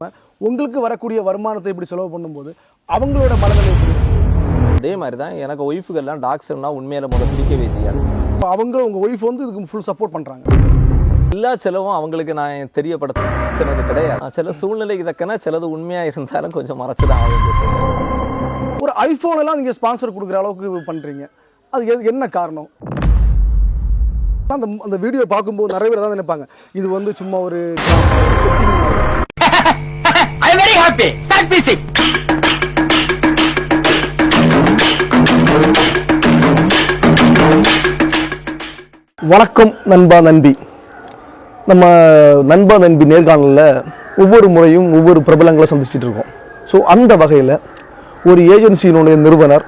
உங்களுக்கு வரக்கூடிய வருமானத்தை இப்படி செலவு பண்ணும்போது அவங்களோட மனநிலை எப்படி? அதே மாதிரி தான் எனக்கு ஒய்ஃபுகள்லாம் டாக்ஸ்னா உண்மையில முதல்ல பிடிக்கவே செய்யாது. அவங்க உங்கள் ஒய்ஃப் வந்து இதுக்கு ஃபுல் சப்போர்ட் பண்ணுறாங்க. எல்லா செலவும் அவங்களுக்கு நான் தெரியப்படுத்துறது கிடையாது. சில சூழ்நிலைக்கு தக்கன சிலது உண்மையாக இருந்தாலும் கொஞ்சம் மறைச்சு தான் ஆகும். ஒரு ஐஃபோன் எல்லாம் நீங்கள் ஸ்பான்சர் கொடுக்குற அளவுக்கு பண்ணுறீங்க, அது என்ன காரணம்? அந்த வீடியோ பார்க்கும்போது நிறைய பேர் தான் நினைப்பாங்க இது வந்து சும்மா ஒரு வணக்கம் நண்பா நண்பி. நம்ம நண்பா நண்பி நேர்காணலில் ஒவ்வொரு முறையும் ஒவ்வொரு பிரபலங்களை சந்திச்சுட்டு இருக்கோம். ஸோ அந்த வகையில் ஒரு ஏஜென்சியினுடைய நிறுவனர்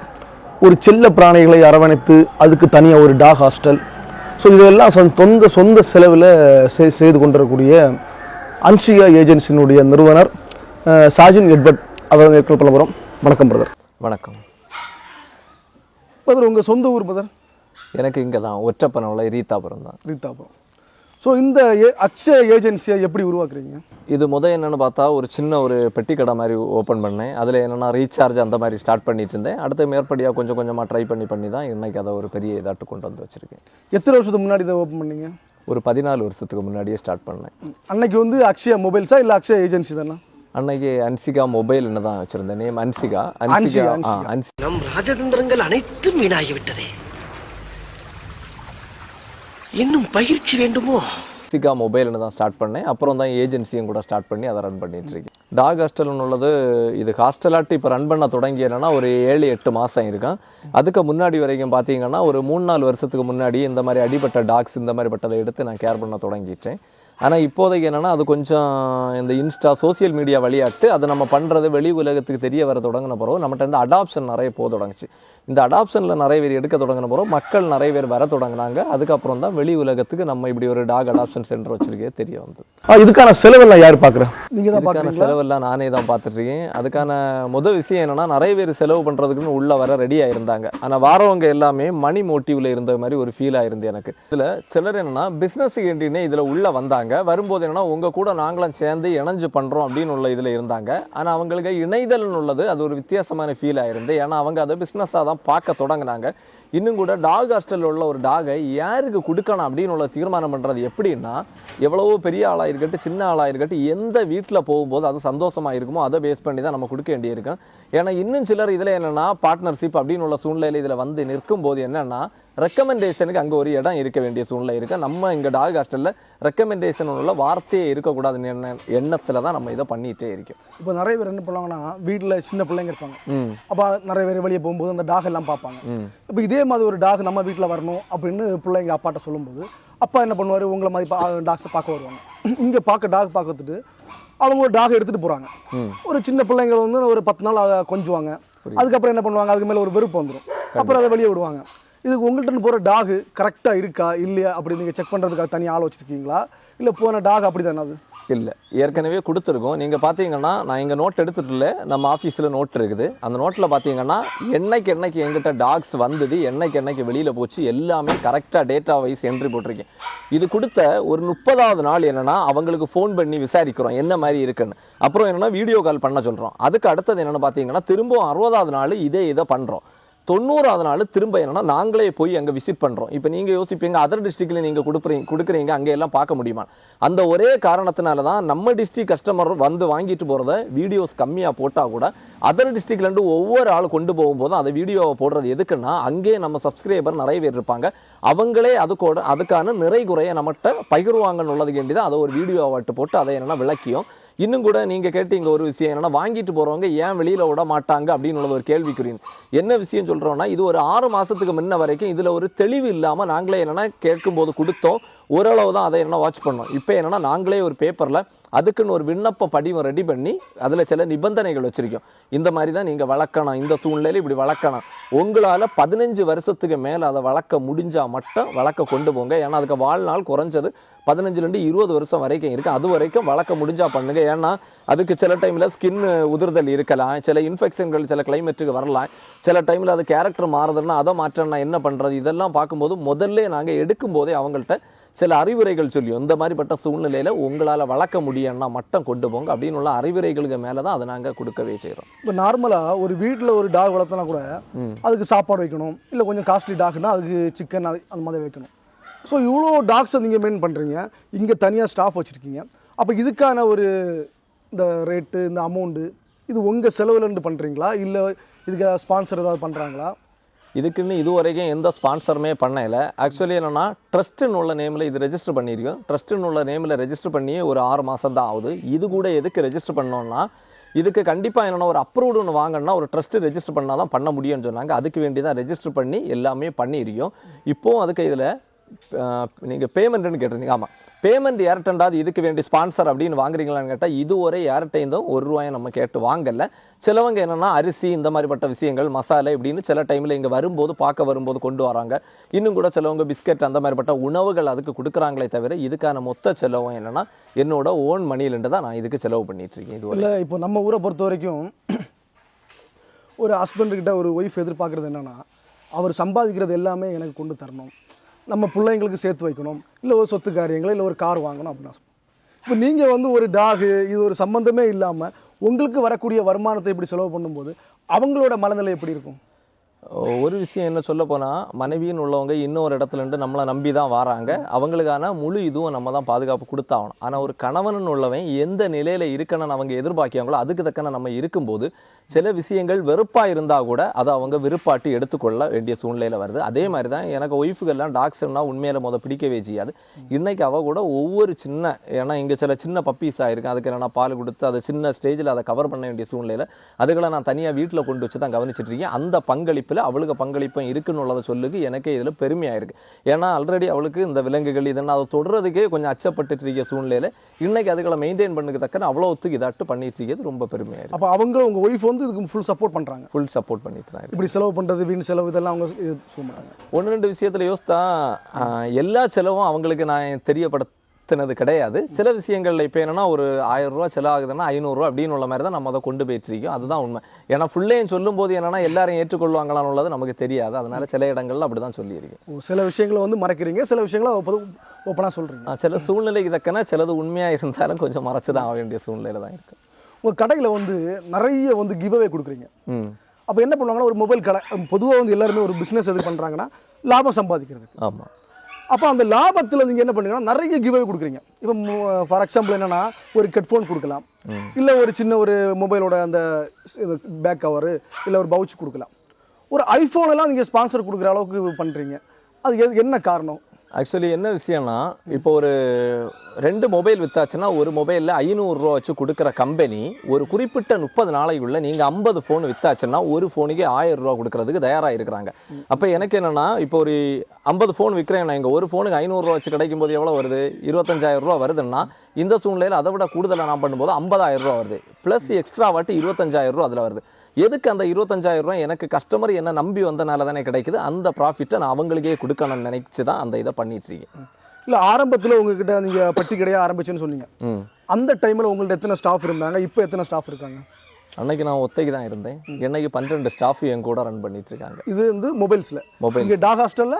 ஒரு செல்ல பிராணிகளை அரவணைத்து அதுக்கு தனியாக ஒரு டாக் ஹாஸ்டல், ஸோ இதெல்லாம் சொந்த செலவில் செய்து கொண்டிருக்கக்கூடிய அன்ஷியா ஏஜென்சியினுடைய நிறுவனர் சாஜின் எட்வர்ட் அவர் நேர்காணல் பண்ண போகிறோம். வணக்கம் பிரதர். வணக்கம் பிரதர். உங்கள் சொந்த ஊர் பிரதர்? எனக்கு இங்கே தான் ஒற்றப்பனவில் ரீதாபுரம் தான். ரீதாபுரம். ஸோ இந்த அக்ஷயா ஏஜென்சியை எப்படி உருவாக்குறீங்க? இது என்னென்னு பார்த்தா ஒரு சின்ன ஒரு பெட்டி கடை மாதிரி ஓப்பன் பண்ணேன். அதில் என்னென்னா ரீசார்ஜ் அந்த மாதிரி ஸ்டார்ட் பண்ணிட்டு இருந்தேன். அடுத்த மேற்படியாக கொஞ்சம் கொஞ்சமாக ட்ரை பண்ணி தான் இன்னைக்கு அதை ஒரு பெரிய இதாட்டு கொண்டு வந்து வச்சுருக்கேன். எத்தனை வருஷத்துக்கு முன்னாடி இதை ஓப்பன் பண்ணீங்க? ஒரு 14 வருஷத்துக்கு முன்னாடியே ஸ்டார்ட் பண்ணேன். அன்னைக்கு வந்து அக்ஷயா மொபைல்ஸா இல்லை அக்ஷயா ஏஜென்சி தானே? அன்னைக்கு அன்சிகா மொபைல்னு தான் வச்சுருந்தேன். நேம் அன்சிகா. நம் ராஜதந்திரங்கள் அனைத்தும் வீணாகிவிட்டதே, இன்னும் பயிற்சி வேண்டுமோ? அன்சிகா மொபைல்னு தான் ஸ்டார்ட் பண்ணேன். அப்புறம் தான் ஏஜென்சியும் கூட ஸ்டார்ட் பண்ணி அதை ரன் பண்ணிட்டு இருக்கேன். டாக் ஹாஸ்டல்னு உள்ளது இது ஹாஸ்டலாட்டு இப்போ ரன் பண்ண தொடங்கி என்னன்னா ஒரு 7-8 மாதம் இருக்கும். அதுக்கு முன்னாடி வரைக்கும் பார்த்தீங்கன்னா ஒரு 3-4 வருஷத்துக்கு முன்னாடி இந்த மாதிரி அடிபட்ட டாக்ஸ் இந்த மாதிரி பட்டதை எடுத்து நான் கேர் பண்ண தொடங்கிட்டேன். ஆனால் இப்போதைக்கு என்னென்னா அது கொஞ்சம் இந்த இன்ஸ்டா சோசியல் மீடியா வழியாட்டு அதை நம்ம பண்ணுறது வெளி உலகத்துக்கு தெரிய வர தொடங்கின பிறகு நம்மகிட்ட வந்து அடாப்ஷன் நிறைய போக தொடங்குச்சு. இந்த அடாப்ஷனில் நிறைய பேர் எடுக்க தொடங்கின பிறகு மக்கள் நிறைய பேர் வர தொடங்கினாங்க. அதுக்கப்புறம் தான் வெளி உலகத்துக்கு நம்ம இப்படி ஒரு டாக் அடாப்ஷன் சென்டர் வச்சிருக்கே தெரிய வந்தது. இதுக்கான செலவெல்லாம் யார் பார்க்குறேன்? நீங்கள் தான் இதுக்கான செலவெல்லாம் நானே தான் பார்த்துட்ருக்கேன். அதுக்கான முதல் விஷயம் என்னென்னா நிறைய பேர் செலவு பண்ணுறதுக்குன்னு உள்ளே வர ரெடியாக இருந்தாங்க. ஆனால் வாரவங்க எல்லாமே மணி மோட்டிவில் இருந்த மாதிரி ஒரு ஃபீல் ஆயிருந்து எனக்கு. இதில் சிலர் என்னென்னா பிஸ்னஸுக்கு வேண்டினே இதில் உள்ளே வந்தாங்க. வரும்போது என்னன்னா உங்க கூட நாங்களும் சேர்ந்து இணைஞ்சு பண்றோம் அப்படின்னு உள்ள இதுல இருந்தாங்க. ஆனா அவங்களுக்கு இணைதல்னு உள்ளது அது ஒரு வித்தியாசமான ஃபீல் ஆயிருந்து. ஏன்னா அவங்க அதை பிசினஸா தான் பார்க்க தொடங்கினாங்க. இன்னும் கூட டாக் ஹாஸ்டலில் உள்ள ஒரு டாகை யாருக்கு கொடுக்கணும் அப்படின்னு உள்ள தீர்மானம் பண்ணுறது எப்படின்னா, எவ்வளவோ பெரிய ஆளாக இருக்கட்டும் சின்ன ஆளாக இருக்கட்டும் எந்த வீட்டில் போகும்போது அது சந்தோஷமாக இருக்குமோ அதை பேஸ் பண்ணி தான் நம்ம கொடுக்க வேண்டியிருக்கும். ஏன்னா இன்னும் சிலர் இதில் என்னென்னா பார்ட்னர்ஷிப் அப்படின்னு உள்ள சூழ்நிலையில் இதில் வந்து நிற்கும் போது என்னென்னா ரெக்கமெண்டேஷனுக்கு அங்கே ஒரு இடம் இருக்க வேண்டிய சூழ்நிலை இருக்கு. நம்ம இங்கே டாக் ஹாஸ்டலில் ரெக்கமெண்டேஷன் உள்ள வார்த்தையே இருக்கக்கூடாதுன்னு எண்ணத்தில் தான் நம்ம இதை பண்ணிகிட்டே இருக்கோம். இப்போ நிறைய பேர் என்ன பண்ணுவாங்கன்னா வீட்டில் சின்ன பிள்ளைங்க இருப்பாங்க. அப்போ நிறைய பேர் வெளியே போகும்போது அந்த டாக் எல்லாம் பார்ப்பாங்க. இப்போ இதே மாதிரி ஒரு டாக் நம்ம வீட்டில் வரணும் அப்படின்னு பிள்ளைங்க அப்பாட்ட சொல்லும்போது அப்பா என்ன பண்ணுவார், உங்களை மாதிரி டாக்ஸை பார்க்க வருவாங்க. இங்கே டாக் பார்த்துட்டு அவங்க ஒரு டாக் எடுத்துகிட்டு போகிறாங்க. ஒரு சின்ன பிள்ளைங்க வந்து ஒரு 10 நாள் அதை கொஞ்சுவாங்க. அதுக்கப்புறம் என்ன பண்ணுவாங்க, அதுக்கு மேலே ஒரு வெறுப்பு வந்துடும். அப்புறம் அதை வெளியே விடுவாங்க. இதுக்கு உங்கள்கிட்ட போகிற டாகு கரெக்டாக இருக்கா இல்லையா அப்படி நீங்கள் செக் பண்ணுறதுக்காக தனியாக ஆள் வச்சுருக்கீங்களா, இல்லை போன டாக் அப்படி தானே? அது இல்லை, ஏற்கனவே கொடுத்துருக்கோம். நீங்கள் பார்த்தீங்கன்னா நான் இங்கே நோட் எடுத்துட்டு இல்லை, நம்ம ஆஃபீஸில் நோட் இருக்குது. அந்த நோட்டில் பார்த்தீங்கன்னா என்னைக்கு எங்கிட்ட டாக்ஸ் வந்தது, என்னைக்கு வெளியில் போச்சு எல்லாமே கரெக்டாக டேட்டா வைஸ் என்ட்ரி போட்டிருக்கேன். இது கொடுத்த ஒரு 30வது நாள் என்னென்னா அவங்களுக்கு ஃபோன் பண்ணி விசாரிக்கிறோம் என்ன மாதிரி இருக்குன்னு. அப்புறம் என்னென்னா வீடியோ கால் பண்ண சொல்கிறோம். அதுக்கு அடுத்தது என்னென்னு பார்த்தீங்கன்னா திரும்பவும் 60வது நாள் இதை பண்ணுறோம். 90வது நாள் திரும்ப என்னன்னா நாங்களே போய் அங்கே விசிட் பண்ணுறோம். இப்போ நீங்கள் யோசிப்பீங்க அதர் டிஸ்ட்ரிக்டில் நீங்கள் கொடுக்குறீங்க அங்கே எல்லாம் பார்க்க முடியுமா? அந்த ஒரே காரணத்தினால தான் நம்ம டிஸ்ட்ரிக்ட் கஸ்டமர் வந்து வாங்கிட்டு போகிறத வீடியோஸ் கம்மியாக போட்டால் கூட அதர் டிஸ்ட்ரிக்ட்லேருந்து ஒவ்வொரு ஆள் கொண்டு போகும்போதும் அதை வீடியோவை போடுறது எதுக்குன்னா அங்கே நம்ம சப்ஸ்கிரைபர் நிறைய பேர் இருப்பாங்க. அவங்களே அதுக்கான நிறை குறைய நம்மகிட்ட பகிர்வாங்கன்னு உள்ளது வேண்டி தான் அதை ஒரு வீடியோவாட்டு போட்டு அதை என்னென்னா விளக்கியும். இன்னும் கூட நீங்கள் கேட்டீங்க ஒரு விஷயம் என்னென்னா வாங்கிட்டு போகிறவங்க ஏன் வெளியில் விட மாட்டாங்க அப்படின்னு ஒரு கேள்விக்குறீங்க. என்ன விஷயம் சொல்கிறோன்னா இது ஒரு 6 மாதத்துக்கு முன்ன வரைக்கும் இதில் ஒரு தெளிவு இல்லாமல் நாங்களே என்னென்னா கேட்கும்போது கொடுத்தோம். ஓரளவு தான் அதை என்ன வாட்ச் பண்ணோம். இப்போ என்னென்னா நாங்களே ஒரு பேப்பரில் அதுக்குன்னு ஒரு விண்ணப்ப படிவம் ரெடி பண்ணி அதில் சில நிபந்தனைகள் வச்சுருக்கோம். இந்த மாதிரி தான் நீங்கள் வளர்க்கணும், இந்த சூழ்நிலையில் இப்படி வளர்க்கணும். உங்களால் 15 வருஷத்துக்கு மேலே அதை வளர்க்க முடிஞ்சால் மட்டும் வளர்க்க கொண்டு போங்க. ஏன்னா அதுக்கு வாழ்நாள் குறைஞ்சது 15லேருந்து 20 வருஷம் வரைக்கும் இருக்குது. அது வரைக்கும் வளர்க்க முடிஞ்சால் பண்ணுங்க. ஏன்னா அதுக்கு சில டைமில் ஸ்கின் உதிர்தல் இருக்கலாம், சில இன்ஃபெக்ஷன்கள் சில கிளைமேட்டுக்கு வரலாம், சில டைமில் அது கேரக்டர் மாறுதுன்னா அதை மாற்றம்னா என்ன பண்ணுறது, இதெல்லாம் பார்க்கும்போது முதல்ல நாங்கள் எடுக்கும்போதே அவங்கள்ட்ட சில அறிவுரைகள் சொல்லியும் இந்த மாதிரிப்பட்ட சூழ்நிலையில் உங்களால் வளர்க்க முடியும்னா மட்டும் கொண்டு போங்க அப்படின்னு உள்ள அறிவுரைகளுக்கு மேலே தான் அதை நாங்கள் கொடுக்கவே செய்கிறோம். இப்போ நார்மலாக ஒரு வீட்டில் ஒரு டாக் வளர்த்தனா கூட அதுக்கு சாப்பாடு வைக்கணும், இல்லை கொஞ்சம் காஸ்ட்லி டாக்னா அதுக்கு சிக்கன் அந்த மாதிரி வைக்கணும். ஸோ இவ்வளோ டாக்ஸை நீங்கள் மெயின் பண்ணுறீங்க, இங்கே தனியாக ஸ்டாஃப் வச்சுருக்கீங்க. அப்போ இதுக்கான ஒரு இந்த ரேட்டு, இந்த அமௌண்ட்டு இது உங்கள் செலவுலேருந்து பண்ணுறீங்களா, இல்லை இதுக்கு ஸ்பான்சர் ஏதாவது பண்ணுறாங்களா? இதுக்குன்னு இது வரைக்கும் எந்த ஸ்பான்சருமே பண்ணல. ஆக்சுவலி என்னன்னா ட்ரஸ்ட்டுன்னு உள்ள நேமில் இது ரெஜிஸ்டர் பண்ணியிருக்கோம். ட்ரஸ்ட்டுன்னு உள்ள நேமில் ரெஜிஸ்டர் பண்ணி ஒரு 6 மாதம் தான் ஆகுது. இது கூட எதுக்கு ரெஜிஸ்டர் பண்ணோம்னா, இதுக்கு கண்டிப்பாக என்னென்னா ஒரு அப்ரூவ்டு ஒன்று வாங்கினா ஒரு ட்ரஸ்ட்டு ரெஜிஸ்டர் பண்ணால் தான் பண்ண முடியும்னு சொன்னாங்க. அதுக்கு வேண்டி தான் ரெஜிஸ்டர் பண்ணி எல்லாமே பண்ணியிருக்கோம். இப்போது அதுக்கு இதில் நீங்கள் பேமெண்ட்டுன்னு கேட்டிருந்தீங்க. ஆமாம், பேமெண்ட் யார்கிட்டண்டாது இதுக்கு வேண்டி ஸ்பான்சர் அப்படின்னு வாங்குறீங்களான்னு கேட்டால் இதுவரை யார்கிட்டையும் ₹1 நம்ம கேட்டு வாங்கலை. சிலவங்க என்னென்னா அரிசி இந்த மாதிரிப்பட்ட விஷயங்கள், மசாலா இப்படின்னு சில டைமில் இங்கே வரும்போது பார்க்க வரும்போது கொண்டு வராங்க. இன்னும் கூட சிலவங்க பிஸ்கெட் அந்த மாதிரிப்பட்ட உணவுகள் அதுக்கு கொடுக்குறாங்களே தவிர இதுக்கான மொத்த செலவும் என்னென்னா என்னோட ஓன் மணிலேருந்து தான் நான் இதுக்கு செலவு பண்ணிகிட்ருக்கேன். இது இல்லை, இப்போ நம்ம ஊரை பொறுத்த வரைக்கும் ஒரு ஹஸ்பண்டுக்கிட்ட ஒரு ஒய்ஃப் எதிர்பார்க்குறது என்னென்னா, அவர் சம்பாதிக்கிறது எல்லாமே எனக்கு கொண்டு தரணும், நம்ம பிள்ளைங்களுக்கு சேர்த்து வைக்கணும், இல்லை ஒரு சொத்து காரியங்களை, இல்லை ஒரு கார் வாங்கணும் அப்படின்னு. இப்போ நீங்கள் வந்து ஒரு டாகு இது ஒரு சம்மந்தமே இல்லாமல் உங்களுக்கு வரக்கூடிய வருமானத்தை இப்படி செலவு பண்ணும்போது அவங்களோட மனநிலை எப்படி இருக்கும்? ஒரு விஷயம் என்ன சொல்ல போனால், மனைவின்னு உள்ளவங்க இன்னொரு இடத்துலேருந்து நம்மளை நம்பி தான் வராங்க. அவங்களுக்கான முழு இதுவும் நம்ம தான் பாதுகாப்பு கொடுத்தாகணும். ஆனால் ஒரு கணவன் உள்ளவன் எந்த நிலையில் இருக்கணும்னு அவங்க எதிர்பார்க்காங்களோ அதுக்கு தக்கன நம்ம இருக்கும்போது சில விஷயங்கள் வெறுப்பாக இருந்தால் கூட அதை அவங்க விருப்பாட்டி எடுத்துக்கொள்ள வேண்டிய சூழ்நிலையில் வருது. அதே மாதிரி தான் எனக்கு ஒய்ஃபுகள்லாம் டாக்ஸ்னால் உண்மையில பிடிக்கவே செய்யாது. இன்றைக்கி அவள் கூட ஒவ்வொரு சின்ன, ஏன்னா இங்கே சில சின்ன பப்பீஸ் ஆகிருக்கு, அதுக்கு நான் பால் கொடுத்து அதை சின்ன ஸ்டேஜில் அதை கவர் பண்ண வேண்டிய சூழ்நிலையில் அதுகளை நான் தனியாக வீட்டில் கொண்டு வச்சு தான் கவனிச்சிட்டு இருக்கேன். அந்த பங்களிப்பு அவளுக்கு பங்களிப்பும் இருக்குன்னு உள்ளதை சொல்லுக்கு எனக்கே இதில் பெருமையாக இருக்குது. ஏன்னா ஆல்ரெடி அவளுக்கு இந்த விலங்குகள் இதெல்லாம் அதை தொடுறதுக்கே கொஞ்சம் அச்சப்பட்டு இருக்க சூழ்நிலையில் இன்னைக்கு அதுகளை மெயின்டைன் பண்ணுக்கு தக்கன அவ்வளோ ஒத்துக்கு இதாட்டு பண்ணிட்டு இருக்கிறது ரொம்ப பெருமையாக இருக்குது. அப்போ அவங்க உங்கள் ஒய்ஃப் வந்து இதுக்கு ஃபுல் சப்போர்ட் பண்ணுறாங்க? ஃபுல் சப்போர்ட் பண்ணிட்டு தான் இப்படி செலவு பண்ணுறது, வீண் செலவு இதெல்லாம் அவங்க சொல்ல மாட்டாங்க. 1-2 விஷயத்தில் யோசித்தா எல்லா செலவும் அவங்களுக்கு நான் தெரியப்படுத்தினது கிடையாது. சில விஷயங்கள்ல இப்போ என்னன்னா ஒரு ₹1000 செலவாகுதுன்னா ₹500 அப்படின்னு உள்ள மாதிரி தான் நம்ம அதை கொண்டு போயிட்டு இருக்கோம். அதுதான் உண்மை. ஏன்னா ஃபுல்லையும் சொல்லும் போது என்னன்னா எல்லாரும் ஏற்றுக்கொள்வாங்களான்னு உள்ளது நமக்கு தெரியாது. அதனால சில இடங்கள்ல அப்படிதான் சொல்லியிருக்கேன். சில விஷயங்களை வந்து மறைக்கிறீங்க, சில விஷயங்களை ஓப்பனாக சொல்றீங்க. சில சூழ்நிலைக்கு தக்கன சிலது உண்மையா இருந்தாலும் கொஞ்சம் மறைச்சு தான் ஆக வேண்டிய சூழ்நிலையில தான் இருக்கு. உங்க கடையில் வந்து நிறைய வந்து கிவ்அவே கொடுக்குறீங்க. அப்போ என்ன பண்ணுவாங்கன்னா, ஒரு மொபைல் கடை பொதுவாக வந்து எல்லாருமே ஒரு பிஸ்னஸ் எது பண்ணுறாங்கன்னா லாபம் சம்பாதிக்கிறது. ஆமாம். அப்போ அந்த லாபத்தில் நீங்கள் என்ன பண்ணுறீங்கன்னா நிறைய கிவ்அவே கொடுக்குறீங்க. இப்போ ஃபார் எக்ஸாம்பிள் என்னென்னா ஒரு ஹெட்ஃபோன் கொடுக்கலாம், இல்லை ஒரு சின்ன ஒரு மொபைலோட அந்த பேக் கவரு, இல்லை ஒரு பவுச் கொடுக்கலாம். ஒரு ஐஃபோனெல்லாம் நீங்கள் ஸ்பான்சர் கொடுக்குற அளவுக்கு பண்ணுறீங்க. அது என்ன காரணம்? ஆக்சுவலி என்ன விஷயம்னா, இப்போ ஒரு 2 மொபைல் வித்தாச்சுன்னா ஒரு மொபைலில் ₹500 வச்சு கொடுக்குற கம்பெனி ஒரு குறிப்பிட்ட 30 நாளைக்குள்ள நீங்கள் 50 ஃபோன் வித்தாச்சுன்னா ஒரு ஃபோனுக்கு ₹1000 கொடுக்கறதுக்கு தயாராக இருக்கிறாங்க. அப்போ எனக்கு என்னென்னா, இப்போ ஒரு 50 ஃபோன் விற்கிறேன், இங்கே ஒரு ஃபோனுக்கு ₹500 வச்சு கிடைக்கும் போது எவ்வளோ வருது? ₹25,000 வருதுன்னா இந்த சூழ்நிலையில் அதை விட கூடுதலாக நான் பண்ணும்போது ₹50,000 வருது. ப்ளஸ் எக்ஸ்ட்ரா வாட்டி ₹25,000 அதில் வருது. எதுக்கு அந்த ₹25,000? எனக்கு கஸ்டமர் என்ன நம்பி வந்தனால தானே கிடைக்குது. அந்த ப்ராஃபிட்டை நான் அவங்களுக்கே கொடுக்கணும்னு நினைச்சு தான் அந்த இதை பண்ணிட்டு இருக்கேன். இல்லை, ஆரம்பத்தில் உங்ககிட்ட நீங்கள் பட்டி கடையாக ஆரம்பிச்சுன்னு சொன்னீங்க. அந்த டைமில் உங்கள்ட்ட எத்தனை ஸ்டாஃப் இருந்தாங்க, இப்போ எத்தனை ஸ்டாஃப் இருக்காங்க? அன்னைக்கு நான் ஒத்தைக்கு தான் இருந்தேன். என்னைக்கு 12 ஸ்டாஃப் என் கூட ரன் பண்ணிட்டு இருக்காங்க. இது வந்து மொபைல்ஸில். இங்கே டாக் ஹாஸ்டலில்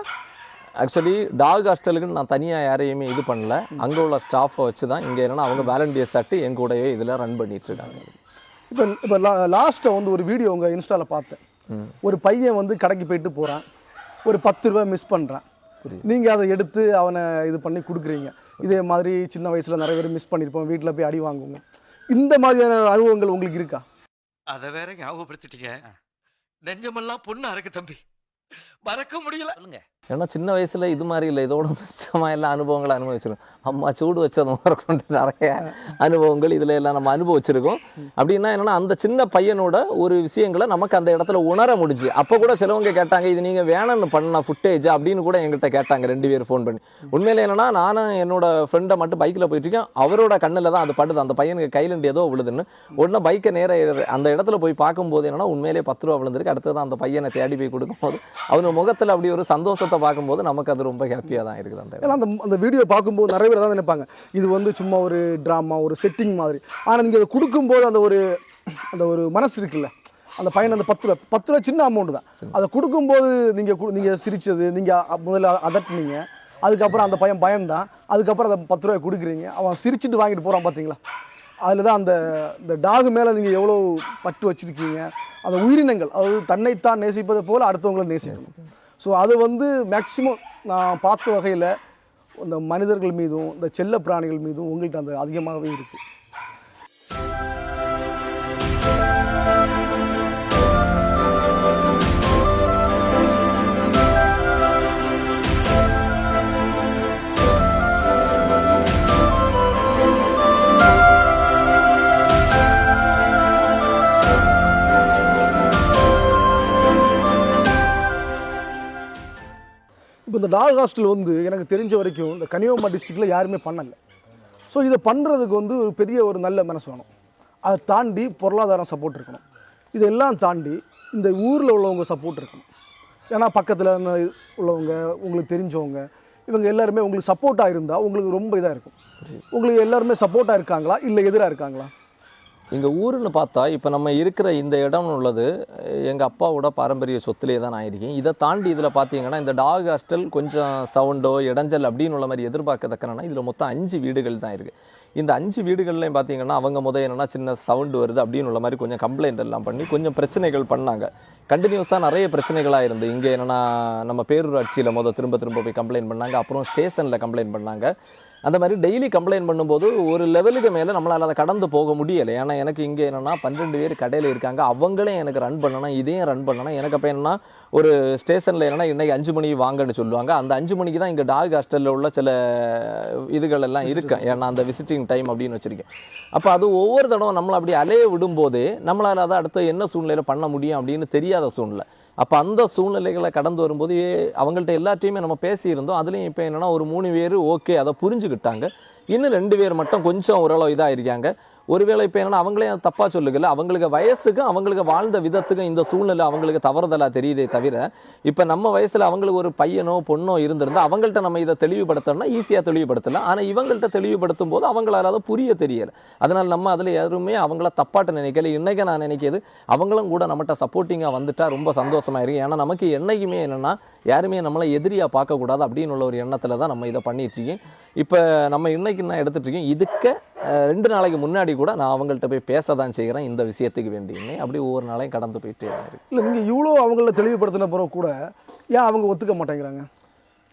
ஆக்சுவலி டாக் ஹாஸ்டலுக்குன்னு நான் தனியாக யாரையுமே இது பண்ணல. அங்கே உள்ள ஸ்டாஃபை வச்சு தான் இங்கே என்னன்னா அவங்க வாலண்டியர்ஸ் ஆட்டு என் கூடவே இதில் ரன் பண்ணிட்டு இருக்காங்க. இப்போ லாஸ்ட்டாக வந்து ஒரு வீடியோ உங்கள் இன்ஸ்டாவில் பார்த்தேன். ஒரு பையன் வந்து கடைக்கு போயிட்டு போகிறான், ஒரு ₹10 மிஸ் பண்ணுறான். நீங்கள் அதை எடுத்து அவனை இது பண்ணி கொடுக்குறீங்க. இதே மாதிரி சின்ன வயசில் நிறைய பேர் மிஸ் பண்ணியிருப்போம், வீட்டில் போய் அடி வாங்குவோங்க. இந்த மாதிரியான அனுபவங்கள் உங்களுக்கு இருக்கா? அதை வேற ஞாபகப்படுத்திட்டீங்க. நெஞ்சமெல்லாம் பொண்ணா இருக்கு தம்பி, மறக்க முடியல. ஏன்னா சின்ன வயசுல இது மாதிரி இல்லை, இதோட மிச்சமாக எல்லா அனுபவங்களை அனுபவிச்சிருக்கோம். அம்மா சூடு வச்சது கொண்டு நிறைய அனுபவங்கள் இதில் எல்லாம் நம்ம அனுபவிச்சிருக்கோம். அப்படின்னா என்னன்னா, அந்த சின்ன பையனோட ஒரு விஷயங்களை நமக்கு அந்த இடத்துல உணர முடிஞ்சு. அப்போ கூட சிலவங்க கேட்டாங்க, இது நீங்கள் வேணும்னு பண்ண ஃபுட்டேஜ் அப்படின்னு கூட எங்கிட்ட கேட்டாங்க 2 பேர் ஃபோன் பண்ணி. உண்மையில என்னன்னா, நானும் என்னோட ஃப்ரெண்டை மட்டும் பைக்கில் போயிட்டு இருக்கேன். அவரோட கண்ணில் தான் அது படுது, அந்த பையனுக்கு கையிலண்டு ஏதோ விழுதுன்னு. உடனே பைக்கை நேராக அந்த இடத்துல போய் பார்க்கும்போது என்னன்னா, உண்மையிலே ₹10 விழுந்திருக்கு. அடுத்ததான் அந்த பையனை தேடி போய் கொடுக்கும்போது அவனோட முகத்தில் அப்படி ஒரு சந்தோஷத்தை பார்க்கும்போது நமக்கு அது ரொம்ப ஹாப்பியாக தான் இருக்குது. அந்த வீடியோ பார்க்கும்போது நிறைய பேர் தான் நினைப்பாங்க, இது வந்து சும்மா ஒரு ட்ராமா, ஒரு செட்டிங் மாதிரி. ஆனால் நீங்கள் அதை கொடுக்கும்போது அந்த ஒரு மனசு இருக்குல்ல, அந்த பையன் அந்த ₹10 சின்ன அமௌண்ட் தான். அதை கொடுக்கும்போது நீங்கள் சிரிச்சது, நீங்கள் முதல்ல அதட்டினீங்க, அதுக்கப்புறம் அந்த பையன் பயந்தான், அதுக்கப்புறம் அதை 10 ரூபாய் கொடுக்குறீங்க, அவன் சிரிச்சுட்டு வாங்கிட்டு போகிறான் பார்த்தீங்களா. அதில் தான் இந்த டாக் மேலே நீங்கள் எவ்வளோ பட்டு வச்சுருக்கீங்க. அந்த உயிரினங்கள் அதாவது தன்னைத்தான் நேசிப்பதை போல் அடுத்தவங்களை நேசிக்கணும். ஸோ அது வந்து மேக்சிமம் நான் பார்த்த வகையில் இந்த மனிதர்கள் மீதும் இந்த செல்ல பிராணிகள் மீதும் உங்கள்கிட்ட அந்த அதிகமாகவே இருக்குது. இப்போ இந்த டாக் ஹாஸ்டல் வந்து எனக்கு தெரிஞ்ச வரைக்கும் இந்த கன்னியாகுமரி டிஸ்ட்ரிக்டில் யாருமே பண்ணலை. ஸோ இதை பண்ணுறதுக்கு வந்து ஒரு பெரிய ஒரு நல்ல மனசு வேணும். அதை தாண்டி பொருளாதாரம் சப்போர்ட் இருக்கணும். இதெல்லாம் தாண்டி இந்த ஊரில் உள்ளவங்க சப்போர்ட் இருக்கணும். ஏன்னா பக்கத்தில் உள்ளவங்க, உங்களுக்கு தெரிஞ்சவங்க, இவங்க எல்லாருமே உங்களுக்கு சப்போர்ட்டாக இருந்தால் உங்களுக்கு ரொம்ப இதாக இருக்கும். உங்களுக்கு எல்லாருமே சப்போர்ட்டாக இருக்காங்களா இல்லை எதிராக இருக்காங்களா? எங்கள் ஊருன்னு பார்த்தா இப்போ நம்ம இருக்கிற இந்த இடம்னு உள்ளது எங்கள் அப்பாவோட பாரம்பரிய சொத்துலேயே தான் நான் இருக்கேன். இதை தாண்டி இதில் பார்த்தீங்கன்னா இந்த டாக் ஹாஸ்டல் கொஞ்சம் சவுண்டோ இடைஞ்சல் அப்படின்னு உள்ள மாதிரி எதிர்பார்க்கத்தக்கனா இதில் மொத்தம் 5 வீடுகள் தான் இருக்குது. இந்த 5 வீடுகள்லையும் பார்த்தீங்கன்னா அவங்க என்னென்னா சின்ன சவுண்டு வருது அப்படின்னு உள்ள மாதிரி கொஞ்சம் கம்ப்ளைண்ட் எல்லாம் பண்ணி கொஞ்சம் பிரச்சனைகள் பண்ணாங்க. கண்டினியூஸாக நிறைய பிரச்சனைகளாக இருந்து இங்கே என்னென்னா நம்ம பேரூராட்சியில் திரும்ப போய் கம்ப்ளைண்ட் பண்ணாங்க. அப்புறம் ஸ்டேஷனில் கம்ப்ளைண்ட் பண்ணாங்க. அந்த மாதிரி டெய்லி கம்ப்ளைண்ட் பண்ணும்போது ஒரு லெவலுக்கு மேலே நம்மளால் அதை கடந்து போக முடியலை. ஏன்னா எனக்கு இங்கே என்னென்னா 12 பேர் கடையில் இருக்காங்க. அவங்களே எனக்கு ரன் பண்ணணும், இதையும் ரன் பண்ணணும். எனக்கு அப்போ என்னன்னா ஒரு ஸ்டேஷனில் என்னென்னா இன்றைக்கி 5 மணிக்கு வாங்கன்னு சொல்லுவாங்க. அந்த 5 மணிக்கு தான் இங்கே டாக் ஹாஸ்டலில் உள்ள சில இதுகள் எல்லாம் இருக்கேன். ஏன்னா அந்த விசிட்டிங் டைம் அப்படின்னு வச்சுருக்கேன். அப்போ அது ஒவ்வொரு தடவை நம்மளை அப்படி அலைய விடும்போதே நம்மளால் அதை அடுத்து என்ன சூழ்நிலையில் பண்ண முடியும் அப்படின்னு தெரியாத சூழ்நிலை. அப்போ அந்த சூழ்நிலைகளை கடந்து வரும்போது அவங்கள்ட்ட எல்லாத்தையுமே நம்ம பேசியிருந்தோம். அதுலேயும் இப்போ என்னென்னா ஒரு 3 பேர் ஓகே அதை புரிஞ்சுக்கிட்டாங்க. இன்னும் 2 பேர் மட்டும் கொஞ்சம் ஓரளவு இதாக இருக்காங்க. ஒருவேளை இப்போ என்னென்னா அவங்களே தப்பாக சொல்லுகல, அவங்களுக்கு வயசுக்கும் அவங்களுக்கு வாழ்ந்த விதத்துக்கும் இந்த சூழ்நிலை அவங்களுக்கு தவறுதலாக தெரியுதே தவிர இப்போ நம்ம வயசில் அவங்களுக்கு ஒரு பையனோ பொண்ணோ இருந்திருந்தால் அவங்கள்ட்ட நம்ம இதை தெளிவுபடுத்தணும்னா ஈஸியாக தெளிவுபடுத்தலாம். ஆனால் இவங்கள்ட்ட தெளிவுபடுத்தும் போது அவங்களால அதை புரிய தெரியலை. அதனால் நம்ம அதில் யாருமே அவங்கள தப்பாட்ட நினைக்கல. இன்றைக்கி நான் நினைக்கிது அவங்களும் கூட நம்மகிட்ட சப்போர்ட்டிங்காக வந்துட்டா ரொம்ப சந்தோஷமாக இருக்குது. ஏன்னா நமக்கு என்னைக்குமே என்னென்னா யாருமே நம்மளை எதிரியாக பார்க்கக்கூடாது அப்படின்னு உள்ள ஒரு எண்ணத்தில் தான் நம்ம இதை பண்ணிகிட்ருக்கேன். இப்போ நம்ம இன்னைக்கு நான் எடுத்துகிட்ருக்கேன். இதுக்கு 2 நாளைக்கு முன்னாடி கூட நான் அவங்கள்ட்ட போய் பேச தான் செய்கிறேன் இந்த விஷயத்துக்கு வேண்டியுமே. அப்படி ஒவ்வொரு நாளையும் கடந்து போயிட்டே இருக்கு. இல்லை நீங்கள் இவ்வளோ அவங்கள தெளிவுபடுத்தின பிறகு கூட ஏன் அவங்க ஒத்துக்க மாட்டேங்கிறாங்க?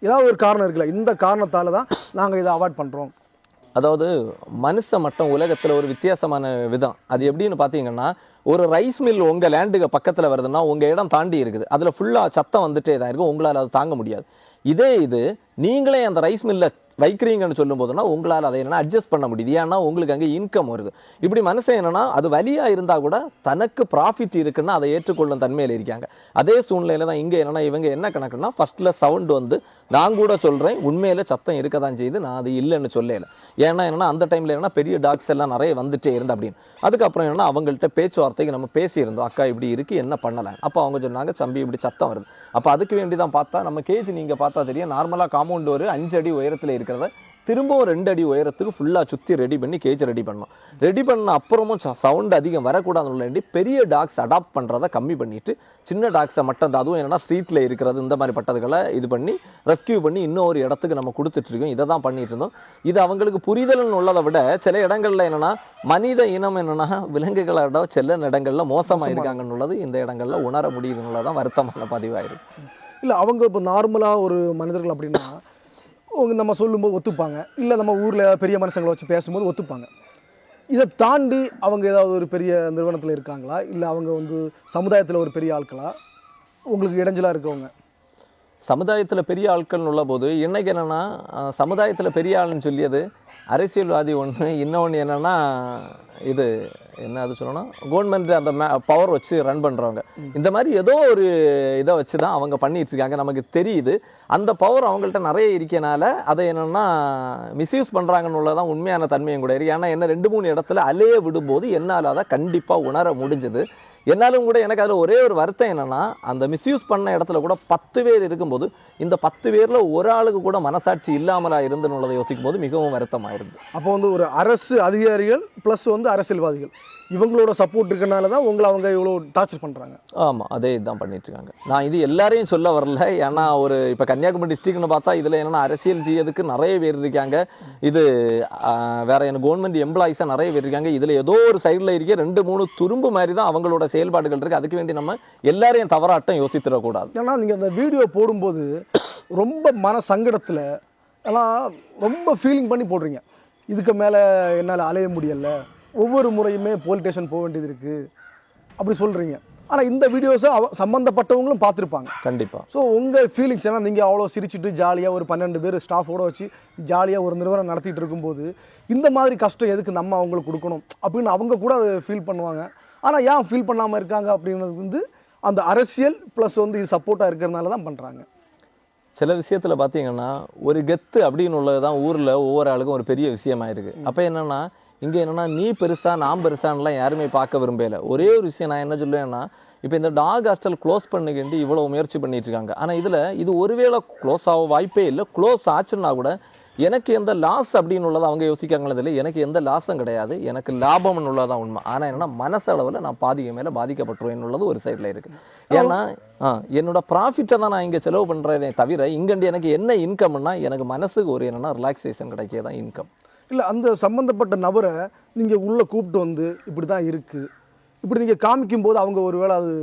ஏதாவது ஒரு காரணம் இருக்குல்ல, இந்த காரணத்தால் தான் நாங்கள் இதை அவாய்ட் பண்ணுறோம். அதாவது மனுஷன் மட்டும் உலகத்தில் ஒரு வித்தியாசமான விதம். அது எப்படின்னு பார்த்தீங்கன்னா ஒரு ரைஸ் மில் உங்கள் லேண்டுக்கு பக்கத்தில் வருதுன்னா உங்கள் இடம் தாண்டி இருக்குது, அதில் ஃபுல்லாக சத்தம் வந்துட்டே தான் இருக்கும், உங்களால் அதை தாங்க முடியாது. இது நீங்களே அந்த ரைஸ் மில்லை வைக்கிறீங்கன்னு சொல்லும் போதுனா உங்களால் அதை என்னன்னா அட்ஜஸ்ட் பண்ண முடியுது. ஏன்னா உங்களுக்கு அங்கே இன்கம் வருது. இப்படி மனுஷன் என்னன்னா அது வலியாக இருந்தால் கூட தனக்கு ப்ராஃபிட் இருக்குன்னா அதை ஏற்றுக்கொள்ளும் தன்மையில் இருக்காங்க. அதே சூழ்நிலையில் தான் இங்கே என்னன்னா இவங்க என்ன கணக்குன்னா ஃபஸ்ட்டில் சவுண்டு நான் கூட சொல்கிறேன் உண்மையில் சத்தம் இருக்க தான் செய்யுது, நான் அது இல்லைன்னு சொல்லலை. ஏன்னா என்னன்னா அந்த டைமில் என்னன்னா பெரிய டாக்ஸ் எல்லாம் நிறைய வந்துட்டே இருந்து அப்படின்னு. அதுக்கப்புறம் என்னன்னா அவங்கள்ட்ட பேச்சுவார்த்தைக்கு நம்ம பேசியிருந்தோம், அக்கா இப்படி இருக்குது என்ன பண்ணலாம். அப்போ அவங்க சொன்னாங்க தம்பி இப்படி சத்தம் வருது. அப்போ அதுக்கு வேண்டி தான் பார்த்தா நம்ம கேஜ் நீங்கள் பார்த்தா தெரியும், நார்மலாக காம்பவுண்ட் ஒரு 5 அடி உயரத்தில் இருக்கிறத திரும்பவும் 2 அடி உயரத்துக்கு ஃபுல்லாக சுற்றி ரெடி பண்ணி கேஜ் ரெடி பண்ணோம். ரெடி பண்ண அப்புறமும் சவுண்டு அதிகம் வரக்கூடாதுன்னு வேண்டி பெரிய டாக்ஸ் அடாப்ட் பண்ணுறதை கம்மி பண்ணிவிட்டு சின்ன டாக்ஸை மட்டும் அதுவும் என்னென்னா ஸ்ட்ரீட்டில் இருக்கிறது இந்த மாதிரி பட்டதுகளை இது பண்ணி ரெஸ்கியூ பண்ணி இன்னும் ஒரு இடத்துக்கு நம்ம கொடுத்துட்ருக்கோம். இதை தான் பண்ணிட்டு இருந்தோம். இது அவங்களுக்கு புரிதல்னு உள்ளதை விட சில இடங்களில் என்னென்னா மனித இனம் என்னென்னா விலங்குகளை விட சில இடங்களில் மோசமாக இருக்காங்கன்னு உள்ளது இந்த இடங்களில் உணர முடியுதுன்னுள்ளதான் வருத்தமான பதிவாயிருக்கு. இல்லை அவங்க இப்போ நார்மலாக ஒரு மனிதர்கள் அப்படின்னா நம்ம சொல்லும்போது ஒத்துப்பாங்க, இல்லை நம்ம ஊரில் பெரிய மனுஷங்களை வச்சு பேசும்போது ஒத்துப்பாங்க. இதை தாண்டி அவங்க ஏதாவது ஒரு பெரிய நிறுவனத்தில் இருக்காங்களா, இல்லை அவங்க சமுதாயத்தில் ஒரு பெரிய ஆட்களா, உங்களுக்கு இடைஞ்சலாக இருக்கவங்க? சமுதாயத்தில் பெரிய ஆட்கள்னு உள்ள போது இன்றைக்கி என்னென்னா சமுதாயத்தில் பெரிய ஆளுன்னு சொல்லியது அரசியல்வாதி ஒன்று, இன்னொன்று என்னென்னா இது என்ன அது சொல்லணும் கவர்மெண்ட் அந்த பவர் வச்சு ரன் பண்ணுறவங்க. இந்த மாதிரி ஏதோ ஒரு இதை வச்சு தான் அவங்க பண்ணிட்டு இருக்காங்க. நமக்கு தெரியுது அந்த பவர் அவங்கள்ட்ட நிறைய இருக்கனால அதை என்னென்னா மிஸ்யூஸ் பண்ணுறாங்கன்னு உள்ளதான் உண்மையான தன்மையும் கூட இருக்குது. ஏன்னா என்ன 2-3 இடத்துல அலைய விடும்போது என்னால் அதை கண்டிப்பாக உணர முடிஞ்சது. என்னாலும் கூட எனக்கு அதில் ஒரே ஒரு வருத்தம் என்னென்னா அந்த மிஸ்யூஸ் பண்ண இடத்துல கூட 10 பேர் இருக்கும்போது இந்த 10 பேரில் ஒரு ஆளுக்கு கூட மனசாட்சி இல்லாமலா இருந்துன்னு உள்ளதை யோசிக்கும் போது மிகவும் வருத்தம். தோட்டமாயிருது. அப்போ வந்து ஒரு அரசு அதிகாரிகள் ப்ளஸ் வந்து அரசியல்வாதிகள் இவங்களோட சப்போர்ட் இருக்கனால தான் உங்களை அவங்க இவ்வளோ டார்ச்சர் பண்ணுறாங்க. ஆமாம், அதே இதுதான் பண்ணிட்டு இருக்காங்க. நான் இது எல்லாரையும் சொல்ல வரல. ஏன்னா ஒரு இப்போ கன்னியாகுமரி டிஸ்ட்ரிக்ட்னு பார்த்தா இதில் என்னென்னா அரசியல் செய்யறதுக்கு நிறைய பேர் இருக்காங்க. இது வேற என்ன கவர்மெண்ட் எம்ப்ளாயிஸாக நிறைய பேர் இருக்காங்க. இதில் ஏதோ ஒரு சைடில் இருக்க 2-3 துரும்பு மாதிரி தான் அவங்களோட செயல்பாடுகள் இருக்குது. அதுக்கு வேண்டி நம்ம எல்லாரையும் தவறாட்டம் யோசித்துடக்கூடாது. ஏன்னா நீங்கள் அந்த வீடியோ போடும்போது ரொம்ப மன சங்கடத்தில் எல்லாம் ரொம்ப ஃபீலிங் பண்ணி போடுறீங்க. இதுக்கு மேலே என்னால் அலைய முடியலை, ஒவ்வொரு முறையுமே போலீஸ் ஸ்டேஷன் போக வேண்டியது இருக்குது அப்படி சொல்கிறீங்க. ஆனால் இந்த வீடியோஸை சம்மந்தப்பட்டவங்களும் பார்த்துருப்பாங்க கண்டிப்பாக. ஸோ உங்கள் ஃபீலிங்ஸ் ஏன்னா நீங்கள் அவ்வளோ சிரிச்சுட்டு ஜாலியாக ஒரு 12 பேர் ஸ்டாஃபோடு வச்சு ஜாலியாக ஒரு நிறுவனம் நடத்திட்டு இருக்கும்போது இந்த மாதிரி கஷ்டம் எதுக்கு நம்ம அவங்களுக்கு கொடுக்கணும் அப்படின்னு அவங்க கூட ஃபீல் பண்ணுவாங்க. ஆனால் ஏன் ஃபீல் பண்ணாமல் இருக்காங்க அப்படின்றது வந்து அந்த அரசியல் ப்ளஸ் வந்து இது சப்போர்ட்டாக இருக்கிறதுனால தான் பண்ணுறாங்க. சில விஷயத்தில் பார்த்தீங்கன்னா ஒரு கெத்து அப்படின்னு உள்ளது தான் ஊரில் ஒவ்வொரு ஆளுக்கும் ஒரு பெரிய விஷயமாயிருக்கு. அப்போ என்னென்னா இங்கே என்னென்னா நீ பெருசா நான் பெருசான்லாம் யாருமே பார்க்க விரும்பல. ஒரே ஒரு விஷயம் நான் என்ன சொல்லுவேன்னா, இப்போ இந்த டாக் ஹாஸ்டல் க்ளோஸ் பண்ணுகிட்டு இவ்வளோ முயற்சி பண்ணிட்டு இருக்காங்க. ஆனால் இதில் இது ஒருவேளை க்ளோஸ் ஆக வாய்ப்பே இல்லை. க்ளோஸ் ஆச்சுன்னா கூட எனக்கு எந்த லாஸ் அப்படின்னு உள்ளதை அவங்க யோசிக்காங்களே இல்லை. எனக்கு எந்த லாஸும் கிடையாது, எனக்கு லாபம்னு உள்ளதான் உண்மை. ஆனால் என்னன்னா மனசளவில் நான் பாதிக்க மேலே பாதிக்கப்பட்டுருவேன் உள்ளது ஒரு சைடில் இருக்குது. ஏன்னா என்னோட ப்ராஃபிட்டை தான் நான் இங்கே செலவு பண்ணுறதே தவிர இங்கேண்டு எனக்கு என்ன இன்கம்னா எனக்கு மனசுக்கு ஒரு என்னென்னா ரிலாக்ஸேஷன் கிடைக்கதான் இன்கம். இல்லை அந்த சம்மந்தப்பட்ட நபரை நீங்கள் உள்ளே கூப்பிட்டு வந்து இப்படி தான் இருக்குது இப்படி நீங்கள் காமிக்கும் போது அவங்க ஒரு வேளை அது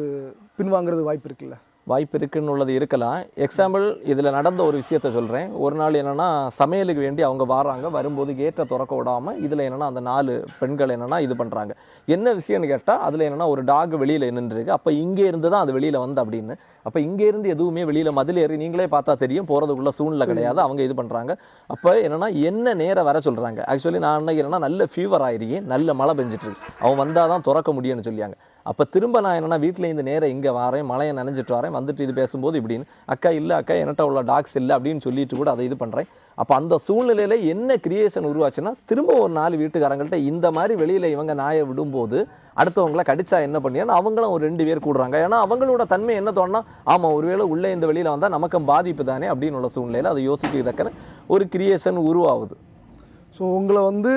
பின்வாங்கிறது வாய்ப்பு இருக்குல்ல? வாய்ப்பு இருக்குன்னு உள்ளது இருக்கலாம். எக்ஸாம்பிள் இதில் நடந்த ஒரு விஷயத்த சொல்கிறேன். ஒரு நாள் என்னென்னா சமையலுக்கு வேண்டி அவங்க வராங்க. வரும்போது கேட்டை திறக்க விடாமல் இதில் என்னென்னா அந்த 4 பெண்கள் என்னென்னா இது பண்ணுறாங்க. என்ன விஷயம்னு கேட்டால் அதில் என்னென்னா ஒரு டாக் வெளியில் நின்றுருக்கு. அப்போ இங்கே இருந்து தான் அது வெளியில் வந்து அப்படின்னு. அப்போ இங்கே இருந்து எதுவுமே வெளியில் மதில் ஏறி நீங்களே பார்த்தா தெரியும் போகிறதுக்குள்ள சூழ்நிலை கிடையாது. அவங்க இது பண்ணுறாங்க. அப்போ என்னென்னா என்ன நேரம் வர சொல்கிறாங்க. ஆக்சுவலி நான் அன்னைக்கு என்னென்னா நல்ல ஃபீவர் ஆயிருக்கேன், நல்ல மழை பெஞ்சிட்டு இருக்கு, அவன் வந்தால் தான் திறக்க முடியும்னு சொல்லியாங்க. அப்போ திரும்ப நான் என்னென்னா வீட்டில் இந்த நேரம் இங்கே வரேன், மழையை நனைஞ்சிட்டு வரேன், வந்துட்டு இது பேசும்போது இப்படின்னு அக்கா இல்லை அக்கா என்கிட்ட உள்ள டாக்ஸ் இல்லை அப்படின்னு சொல்லிட்டு கூட அதை இது பண்ணுறேன். அப்போ அந்த சூழ்நிலையில் என்ன கிரியேஷன் உருவாச்சுன்னா திரும்ப ஒரு 4 வீட்டுக்காரங்கள்ட்ட இந்த மாதிரி வெளியில் இவங்க நாயை விடும்போது அடுத்தவங்கள கடிச்சா என்ன பண்ணியான்னு அவங்களும் ஒரு 2 பேர் கூடுறாங்க. ஏன்னா அவங்களோட தன்மை என்ன தோணுனா ஆமாம் ஒருவேளை உள்ளே இந்த வெளியில் வந்தால் நமக்கு பாதிப்பு தானே அப்படின்னு உள்ள சூழ்நிலையில் அதை யோசிக்கத்தக்க ஒரு கிரியேஷன் உருவாகுது. ஸோ உங்களை வந்து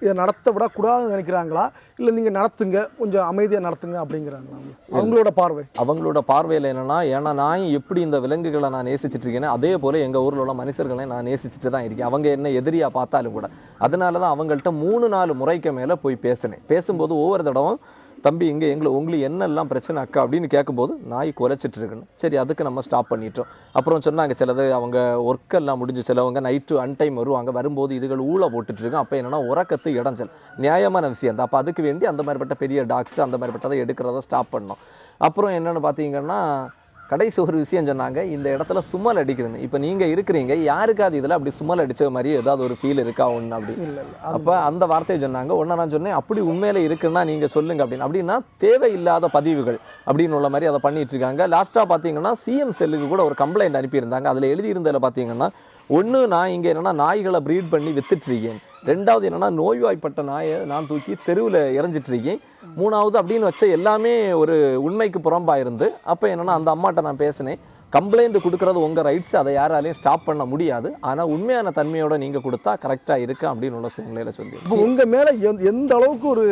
இதை நடத்த விடக்கூடாதுன்னு நினைக்கிறாங்களா இல்லை நீங்கள் நடத்துங்க கொஞ்சம் அமைதியாக நடத்துங்க அப்படிங்கிறாங்களா அவங்களோட பார்வை? அவங்களோட பார்வையில் என்னென்னா ஏன்னா நான் எப்படி இந்த விலங்குகளை நான் நேசிச்சுட்டு இருக்கேன்னு அதே போல் எங்கள் ஊரில் உள்ள மனுஷர்களை நான் நேசிச்சுட்டு தான் இருக்கேன். அவங்க என்ன எதிரியாக பார்த்தாலும் கூட அதனால தான் அவங்கள்ட்ட 3-4 முறைக்கு மேலே போய் பேசினேன். பேசும்போது ஒவ்வொரு தடவும் தம்பி இங்கே உங்களுக்கு என்னெல்லாம் பிரச்சனை அக்கா அப்படின்னு கேட்கும்போது நாய் குறைச்சிட்டு இருக்குன்னு சரி அதுக்கு நம்ம ஸ்டாப் பண்ணிட்டோம். அப்புறம் சொன்னாங்க சிலது அவங்க ஒர்க்கெல்லாம் முடிஞ்சு சிலவங்க நைட்டு அன்டைம் வருவாங்க, வரும்போது இதுகள் ஊழ போட்டுட்டு இருக்கோம். அப்போ என்னன்னா உறக்கத்து இடைஞ்சல் நியாயமான விஷயம் தான். அப்போ அதுக்கு வேண்டி அந்த மாதிரிப்பட்ட பெரிய டாக்ஸ் அந்த மாதிரிப்பட்டதை எடுக்கிறத ஸ்டாப் பண்ணோம். அப்புறம் என்னென்னு பார்த்தீங்கன்னா கடைசி ஒரு விஷயம் சொன்னாங்க, இந்த இடத்துல சுமல் அடிக்குதுன்னு. இப்போ நீங்கள் இருக்கிறீங்க யாருக்காவது இதில் அப்படி சுமல் அடித்த மாதிரி ஏதாவது ஒரு ஃபீல் இருக்கா ஒன்று அப்படி? அப்போ அந்த வார்த்தையை சொன்னாங்க. ஒன்று நான் சொன்னேன் அப்படி உண்மையில இருக்குன்னா நீங்கள் சொல்லுங்க அப்படின்னு. அப்படின்னா தேவையில்லாத பதிவுகள் அப்படின்னு உள்ள மாதிரி அதை பண்ணிட்டு இருக்காங்க. லாஸ்ட்டாக பார்த்தீங்கன்னா சிஎம் செல்லுக்கு கூட ஒரு கம்ப்ளைண்ட் அனுப்பியிருந்தாங்க. அதில் எழுதியிருந்ததில் பார்த்தீங்கன்னா ஒன்று நான் இங்கே என்னென்னா நாய்களை ப்ரீட் பண்ணி வித்துட்ருக்கேன், 2வது என்னென்னா நோய்வாய்ப்பட்ட நாயை நான் தூக்கி தெருவில் இறஞ்சிட்ருக்கேன், 3வது அப்படின்னு வச்ச எல்லாமே ஒரு உண்மைக்கு புறம்பாக இருந்து. அப்போ என்னென்னா அந்த அம்மாட்ட நான் பேசினேன், கம்ப்ளைண்ட் கொடுக்குறது உங்கள் ரைட்ஸ், அதை யாராலையும் ஸ்டாப் பண்ண முடியாது, ஆனால் உண்மையான தன்மையோட நீங்கள் கொடுத்தா கரெக்டாக இருக்கு அப்படின்னு உள்ள சூழ்நிலையில் சொல்லி. இப்போ உங்கள் மேலே எந்த அளவுக்கு ஒரு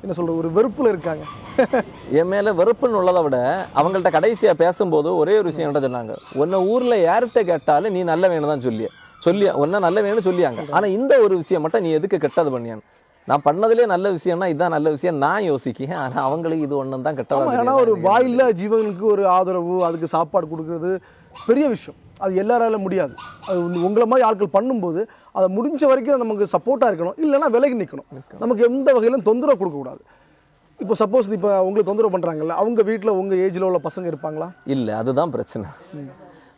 என்ன சொல்கிறது ஒரு வெறுப்பில் இருக்காங்க? என் மேலே வெறுப்புன்னு உள்ளதை விட அவங்கள்ட்ட கடைசியாக பேசும்போது ஒரே ஒரு விஷயம் என்ன சொன்னாங்க, உன்னை ஊரில் யார்கிட்ட கேட்டாலும் நீ நல்ல வேணும் தான் சொல்லியா ஒன்றை நல்ல வேணும்னு சொல்லியாங்க. ஆனால் இந்த ஒரு விஷயம் மட்டும் நீ எதுக்கு கெட்டது பண்ணியான்னு. நான் பண்ணதுலேயே நல்ல விஷயம்னா இதுதான் நல்ல விஷயம் நான் யோசிக்கேன். ஆனால் அவங்களுக்கு இது ஒன்று தான் கெட்டதாக. ஏன்னா ஒரு வாயில்லா ஜீவனுக்கு ஒரு ஆதரவு அதுக்கு சாப்பாடு கொடுக்குறது பெரிய விஷயம், அது எல்லாராலும் முடியாது. அது உங்களை மாதிரி ஆட்கள் பண்ணும்போது அதை முடிஞ்ச வரைக்கும் நமக்கு சப்போர்ட்டாக இருக்கணும், இல்லைன்னா விலகி நிற்கணும். நமக்கு எந்த வகையிலும் தொந்தரவு கொடுக்கக்கூடாது. இப்போ சப்போஸ் இப்போ உங்களுக்கு தொந்தரவு பண்ணுறாங்கல்ல, அவங்க வீட்டில் உங்கள் ஏஜில் உள்ள பசங்க இருப்பாங்களா? இல்லை, அதுதான் பிரச்சனை.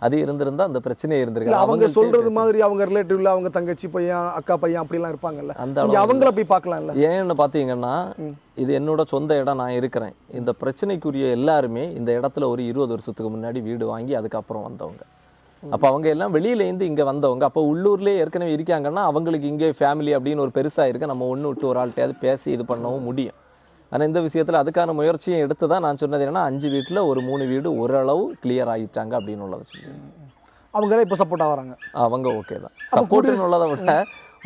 அது இருந்திருந்தா அந்த பிரச்சனையே இருந்திருக்கு. அவங்க சொல்றது மாதிரி அவங்க ரிலேட்டிவ்ல அவங்க தங்கச்சி பையன் அக்கா பையன் அப்படிலாம் இருப்பாங்கல்ல, அந்த அவங்கள போய் பார்க்கலாம்ல. ஏன்னு பார்த்தீங்கன்னா இது என்னோட சொந்த இடம், நான் இருக்கிறேன். இந்த பிரச்சனைக்குரிய எல்லாருமே இந்த இடத்துல ஒரு 20 வருஷத்துக்கு முன்னாடி வீடு வாங்கி அதுக்கப்புறம் வந்தவங்க. அப்போ அவங்க எல்லாம் வெளியிலேருந்து இங்கே வந்தவங்க. அப்போ உள்ளூர்லேயே ஏற்கனவே இருக்காங்கன்னா அவங்களுக்கு இங்கே ஃபேமிலி அப்படின்னு ஒரு பெருசாக இருக்கு, நம்ம ஒன்று விட்டு ஒரு ஆள்கிட்டையாவது பேசி இது பண்ணவும் முடியும். ஆனால் இந்த விஷயத்தில் அதுக்கான முயற்சியை எடுத்து தான் நான் சொன்னது என்னன்னா 5 வீட்டில் ஒரு 3 வீடு ஓரளவு கிளியர் ஆகிட்டாங்க அப்படின்னு உள்ளது. அவங்க இப்போ சப்போர்ட் ஆகிறாங்க, அவங்க ஓகே தான். சப்போர்ட்னு உள்ளதை விட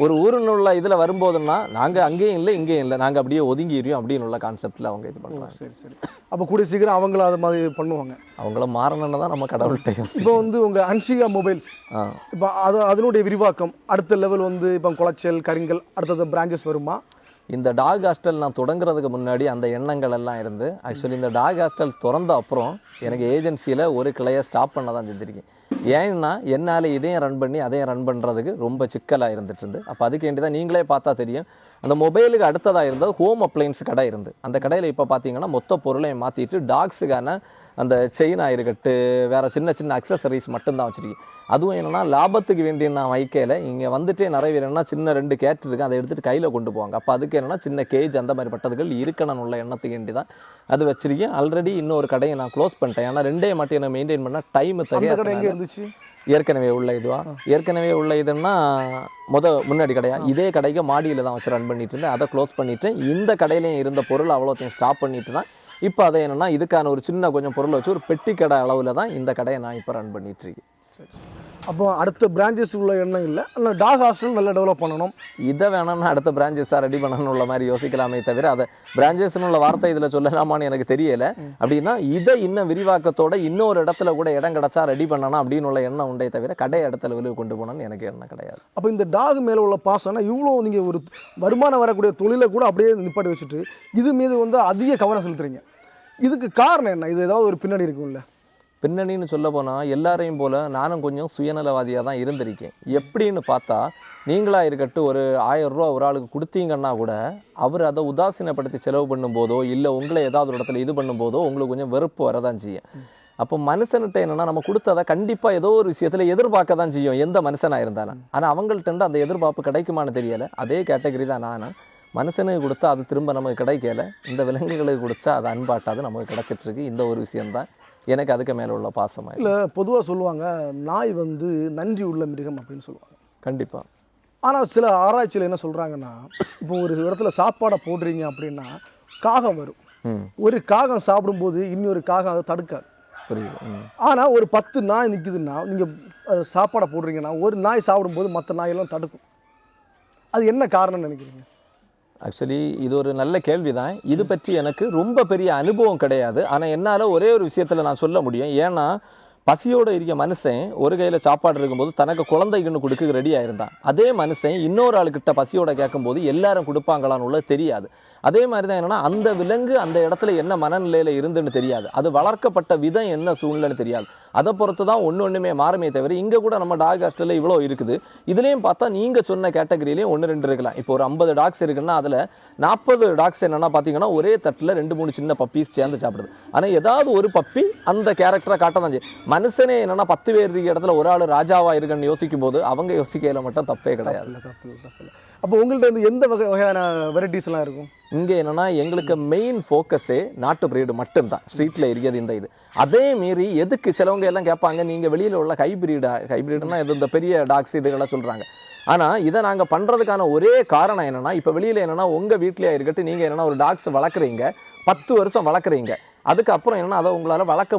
ஒரு ஊரில் உள்ள இதில் வரும்போதுன்னா நாங்கள் அங்கேயும் இல்லை இங்கேயும் இல்லை, நாங்கள் அப்படியே ஒதுங்கிடுவோம் அப்படின்னு உள்ள கான்செப்டில் அவங்க இது பண்ணுறாங்க. சரி சரி. அப்போ கூடிய சீக்கிரம் அவங்களும் அது மாதிரி பண்ணுவாங்க. அவங்கள மாறணும்னு தான் நம்ம கடவுள்கிட்ட. இப்போ வந்து உங்கள் அன்ஷிகா மொபைல்ஸ் இப்போ அதனுடைய விரிவாக்கம் அடுத்த லெவல் வந்து இப்போ குளச்சல், கரிங்கல் அடுத்தது பிரான்ச்சஸ் வருமா? இந்த டாக் ஹாஸ்டல் நான் தொடங்குறதுக்கு முன்னாடி அந்த எண்ணங்கள் எல்லாம் இருந்து, ஆக்சுவலி இந்த டாக் ஹாஸ்டல் திறந்த அப்புறம் எனக்கு ஏஜென்சியில் ஒரு கிளையை ஸ்டாப் பண்ண தான் செஞ்சுருக்கேன். ஏன்னா என்னால் இதையும் ரன் பண்ணி அதையும் ரன் பண்ணுறதுக்கு ரொம்ப சிக்கலாக இருந்துட்டு இருந்து. அப்போ அதுக்கு வேண்டி தான் நீங்களே பார்த்தா தெரியும், அந்த மொபைலுக்கு அடுத்ததாக இருந்தது ஹோம் அப்ளையன்ஸ் கடை இருந்து. அந்த கடையில் இப்போ பார்த்தீங்கன்னா மொத்த பொருளையும் மாற்றிட்டு டாக்ஸுக்கான அந்த செயின் ஆயிருக்கட்டு வேறு சின்ன சின்ன அக்சசரிஸ் மட்டும்தான் வச்சுருக்கேன். அதுவும் என்னென்னா லாபத்துக்கு வேண்டிய நான் வைக்கையில் இங்கே வந்துட்டே நிறைய பேர் என்னன்னா சின்ன 2 கேட் இருக்குது, அதை எடுத்துகிட்டு கையில் கொண்டு போவாங்க. அப்போ அதுக்கு என்னென்னா சின்ன கேஜ் அந்த மாதிரி பட்டதுகள் இருக்கணும் உள்ள எண்ணத்துக்கு வேண்டி தான் அது வச்சிருக்கேன். ஆல்ரெடி இன்னொரு கடையை நான் க்ளோஸ் பண்ணிட்டேன். ஏன்னா 2 மட்டும் என்ன மெயின்டைன் பண்ணால் டைம் தெரியாது. இருந்துச்சு ஏற்கனவே உள்ள இதுவா ஏற்கனவே உள்ள இதுன்னா முன்னாடி கடையா இதே கடைக்கு மாடியில் தான் வச்சு ரன் பண்ணிட்டு இருந்தேன். அதை க்ளோஸ் பண்ணிட்டு இந்த கடையிலையும் இருந்த பொருள் அவ்வளோத்தையும் ஸ்டாப் பண்ணிட்டு தான் இப்போ அதை என்னென்னா இதுக்கான ஒரு சின்ன கொஞ்சம் பொருளை வச்சு ஒரு பெட்டி கடை அளவில் தான் இந்த கடையை நான் இப்போ ரன் பண்ணிட்டு இருக்கேன். அப்போ அடுத்த பிரான்ச்சஸ் உள்ள எண்ணம் இல்லை, ஆனால் டாக் ஹாஸ்டல் நல்லா டெவலப் பண்ணணும், இதை வேணும்னா அடுத்த பிரான்ச்சஸாக ரெடி பண்ணணும் உள்ள மாதிரி யோசிக்கலாமே தவிர அதை பிரான்ச்சஸ்னு உள்ள வார்த்தை இதில் சொல்லலாமான்னு எனக்கு தெரியலை. அப்படின்னா இதை இன்னும் விரிவாக்கத்தோட இன்னொரு இடத்துல கூட இடம் கிடச்சா ரெடி பண்ணணும் அப்படின்னு உள்ள எண்ணம் உண்டே தவிர கடை இடத்துல விழுவு கொண்டு போகணும்னு எனக்கு எண்ணம் கிடையாது. அப்போ இந்த டாக் மேலே உள்ள பாசம்னா இவ்வளோ நீங்கள் ஒரு வருமானம் வரக்கூடிய தொழிலை கூட அப்படியே நிப்பாட்டி வச்சுட்டு இது மீது வந்து அதிக கவனம் செலுத்துறீங்க. இதுக்கு காரணம் என்ன? இது ஏதாவது ஒரு பின்னணி இருக்கும்ல? பின்னணின்னு சொல்ல போனால் எல்லாரையும் போல் நானும் கொஞ்சம் சுயநலவாதியாக தான் இருந்திருக்கேன். எப்படின்னு பார்த்தா நீங்களாக இருக்கட்டும் ஒரு 1000 ரூபா ஒரு ஆளுக்கு கொடுத்தீங்கன்னா கூட அவர் அதை உதாசீனப்படுத்தி செலவு பண்ணும்போதோ இல்லை உங்களை ஏதாவது ஒரு இடத்துல இது பண்ணும்போதோ உங்களுக்கு கொஞ்சம் வெறுப்பு வரதான் செய்யும். அப்போ மனுஷன்கிட்ட என்னென்னா நம்ம கொடுத்ததை கண்டிப்பாக ஏதோ ஒரு விஷயத்தில் எதிர்பார்க்க தான் செய்யும் எந்த மனுஷனாக இருந்தாலும். ஆனால் அவங்கள்ட்ட அந்த எதிர்பார்ப்பு கிடைக்குமான்னு தெரியலை. அதே கேட்டகரி தான் நான். மனுஷனுக்கு கொடுத்தா அது திரும்ப நமக்கு கிடைக்கல, இந்த விலங்குகளுக்கு கொடுத்தா அது அன்பாட்டாது நமக்கு கிடைச்சிட்ருக்கு. இந்த ஒரு விஷயந்தான் எனக்கு அதுக்கு மேலே உள்ள பாசமாக. இல்லை பொதுவாக சொல்லுவாங்க நாய் வந்து நன்றி உள்ள மிருகம் அப்படின்னு சொல்லுவாங்க. கண்டிப்பாக. ஆனால் சில ஆராய்ச்சியில் என்ன சொல்கிறாங்கன்னா இப்போ ஒரு இடத்துல சாப்பாடை போடுறீங்க அப்படின்னா காகம் வரும். ஒரு காகம் சாப்பிடும்போது இன்னொரு காகம் அதை தடுக்காது. புரியுது. ஆனால் ஒரு 10 நாய் நிற்குதுன்னா நீங்கள் சாப்பாடை போடுறீங்கன்னா ஒரு நாய் சாப்பிடும்போது மற்ற நாயெல்லாம் தடுக்கும். அது என்ன காரணம்னு நினைக்கிறீங்க? ஆக்சுவலி இது ஒரு நல்ல கேள்வி தான். இது பற்றி எனக்கு ரொம்ப பெரிய அனுபவம் கிடையாது. ஆனால் என்னால் ஒரே ஒரு விஷயத்தில் நான் சொல்ல முடியும். ஏன்னா பசியோடு இருக்க மனுஷன் ஒரு கையில் சாப்பாடு இருக்கும்போது தனக்கு குழந்தைக்குன்னு கொடுக்க ரெடியாக இருந்தான். அதே மனுஷன் இன்னொரு ஆளுக்கிட்ட பசியோட கேட்கும்போது எல்லாரும் கொடுப்பாங்களான்னு உள்ள தெரியாது. அதே மாதிரி தான் என்னென்னா அந்த விலங்கு அந்த இடத்துல என்ன மனநிலையில் இருந்துன்னு தெரியாது, அது வளர்க்கப்பட்ட விதம் என்ன சூழ்நிலைன்னு தெரியாது. அதை பொறுத்து தான் ஒன்றுமே மாறுமே தவிர இங்கே கூட நம்ம டாக் ஹாஸ்டலில் இவ்வளோ இருக்குது. இதுலேயும் பார்த்தா நீங்கள் சொன்ன கேட்டகரியிலையும் 1-2 இருக்கலாம். இப்போ ஒரு 50 டாக்ஸ் இருக்குன்னா அதில் 40 டாக்ஸ் என்னென்னா பார்த்தீங்கன்னா ஒரே தட்டில் 2-3 சின்ன பப்பீஸ் சேர்ந்து சாப்பிடுது. ஆனால் ஏதாவது ஒரு பப்பி அந்த கேரக்டரை காட்ட தான் செய்யும். மனுஷனே என்னென்னா 10 பேர் இருக்க இடத்துல ஒரு ஆள் ராஜாவாக இருக்குன்னு யோசிக்கும் போது அவங்க யோசிக்கையில் மட்டும் தப்பே கிடையாது. அப்போ உங்கள்கிட்ட வந்து எந்த வகையான வெரைட்டிஸ்லாம் இருக்கும்? இங்கே என்னென்னா எங்களுக்கு மெயின் ஃபோக்கஸே நாட்டு பிரீடு மட்டும்தான் ஸ்ட்ரீட்டில் இருக்கிறது இந்த இது. அதே மீறி எதுக்கு சிலவங்க எல்லாம் கேட்பாங்க நீங்கள் வெளியில் உள்ள ஹைப்ரிட்னா இது இந்த பெரிய டாக்ஸ் இதுகளாம் சொல்கிறாங்க. ஆனால் இதை நாங்கள் பண்ணுறதுக்கான ஒரே காரணம் என்னென்னா இப்போ வெளியில் என்னென்னா உங்கள் வீட்டிலேயே இருக்கட்டும் நீங்கள் என்னென்னா ஒரு டாக்ஸ் வளர்க்குறீங்க, 10 வருஷம் வளர்க்குறீங்க, அதுக்கப்புறம் என்னன்னா அதை உங்களால் வளர்க்க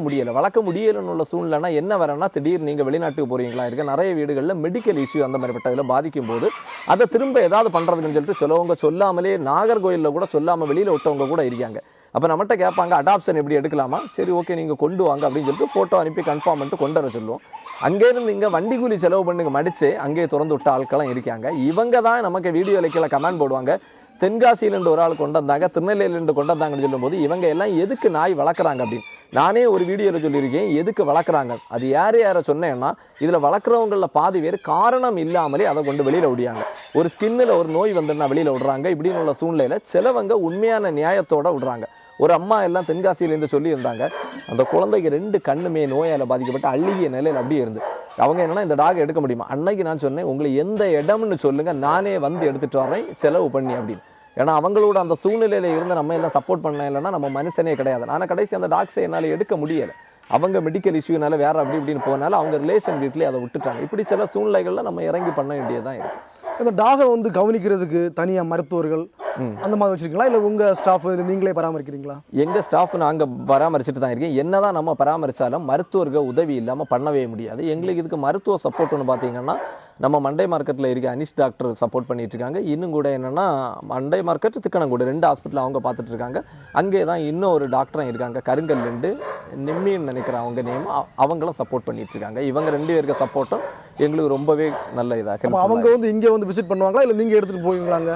முடியலைன்னு உள்ள சூழ்நிலைனா என்ன வரேன்னா திடீர்னு நீங்கள் வெளிநாட்டுக்கு போகிறீங்களா இருக்க நிறைய வீடுகளில் மெடிக்கல் இஷ்யூ அந்த மாதிரிப்பட்டதில் பாதிக்கும் போது அதை திரும்ப ஏதாவது பண்ணுறதுன்னு சொல்லிட்டு சிலவங்க சொல்லாமலே நாகர்கோயிலில் கூட சொல்லாமல் வெளியில் விட்டவங்க கூட இருக்காங்க. அப்போ நம்மகிட்ட கேட்பாங்க அடாப்ஷன் எப்படி எடுக்கலாமா, சரி ஓகே நீங்கள் கொண்டு வாங்க அப்படின்னு சொல்லிட்டு ஃபோட்டோ அனுப்பி கன்ஃபார்ம் பண்ணிட்டு கொண்டு வர சொல்லுவோம். அங்கேருந்து இங்கே வண்டி கூலி செலவு பண்ணுங்க மடித்து அங்கேயே திறந்து விட்ட ஆட்கள்லாம் இருக்காங்க. இவங்க தான் நமக்கு வீடியோ லைக்கில் கமெண்ட் போடுவாங்க, தென்காசியிலேருந்து ஒரு ஆள் கொண்டு வந்தாங்க, திருநெல்வேலியிலேருந்து கொண்டு வந்தாங்கன்னு சொல்லும்போது இவங்க எல்லாம் எதுக்கு நாய் வளர்க்குறாங்க அப்படின்னு நானே ஒரு வீடியோவில் சொல்லியிருக்கேன். எதுக்கு வளர்க்குறாங்க அது யாரை சொன்னேன்னா இதில் வளர்க்குறவங்களில் பாதி பேர் காரணம் இல்லாமலே அதை கொண்டு வெளியில் விடியாங்க. ஒரு ஸ்கின்னில் ஒரு நோய் வந்துன்னா வெளியில் விடுறாங்க. இப்படின்னு உள்ள சூழ்நிலையில் சிலவங்க உண்மையான நியாயத்தோடு விடுறாங்க. ஒரு அம்மா எல்லாம் தென்காசியிலேருந்து சொல்லியிருந்தாங்க அந்த குழந்தைக்கு 2 கண்ணுமே நோயால் பாதிக்கப்பட்டு அழுகிய நிலையில் அப்படியே இருந்து அவங்க என்னன்னா இந்த டாக் எடுக்க முடியுமா. அன்னைக்கு நான் சொன்னேன் உங்களுக்கு எந்த இடம்னு சொல்லுங்கள் நானே வந்து எடுத்துகிட்டு வரேன் செலவு பண்ணி அப்படின்னு. ஏன்னா அவங்களோட அந்த சூழ்நிலையில் இருந்து நம்ம எல்லாம் சப்போர்ட் பண்ண இல்லைன்னா நம்ம மனுஷனே கிடையாது. ஆனால் கடைசி அந்த டாக்ஸை என்னால் எடுக்க முடியலை. அவங்க மெடிக்கல் இஷ்யூனால வேறு அப்படி இப்படின்னு போனாலும் அவங்க ரிலேஷன் வீட்லேயே அதை விட்டுட்டாங்க. இப்படி சில சூழ்நிலைகளில் நம்ம இறங்கி பண்ண வேண்டியதான் இருக்குது. இந்த டாகை வந்து கவனிக்கிறதுக்கு தனியாக மருத்துவர்கள் அந்த மாதிரி வச்சிருக்கீங்களா, இல்லை உங்கள் ஸ்டாஃப் நீங்களே பராமரிக்கிறீங்களா? எங்கள் ஸ்டாஃப் நாங்கள் பராமரிச்சுட்டு தான் இருக்கோம். என்னதான் நம்ம பராமரித்தாலும் மருத்துவர்கள் உதவி இல்லாமல் பண்ணவே முடியாது. எங்களுக்கு இதுக்கு மருத்துவ சப்போர்ட் ஒன்று பார்த்தீங்கன்னா நம்ம மண்டை மார்க்கெட்டில் இருக்க அனிஷ் டாக்டர் சப்போர்ட் பண்ணிட்டு இருக்காங்க. இன்னும் கூட என்னென்னா மண்டை மார்க்கெட் திக்கணங்கூட 2 ஹாஸ்பிட்டல் அவங்க பார்த்துட்டு இருக்காங்க. அங்கே தான் இன்னும் ஒரு டாக்டரும் இருக்காங்க, கருங்கல்லுண்டு நிம்மின்னு நினைக்கிறேன் அவங்க நேம், அவங்களும் சப்போர்ட் பண்ணிட்டு இருக்காங்க. இவங்க 2 பேருக்கு சப்போர்ட்டும் எங்களுக்கு ரொம்பவே நல்ல இதாக. அவங்க வந்து இங்கே வந்து விசிட் பண்ணுவாங்களா, இல்லை நீங்கள் எடுத்துகிட்டு போவீங்களாங்க?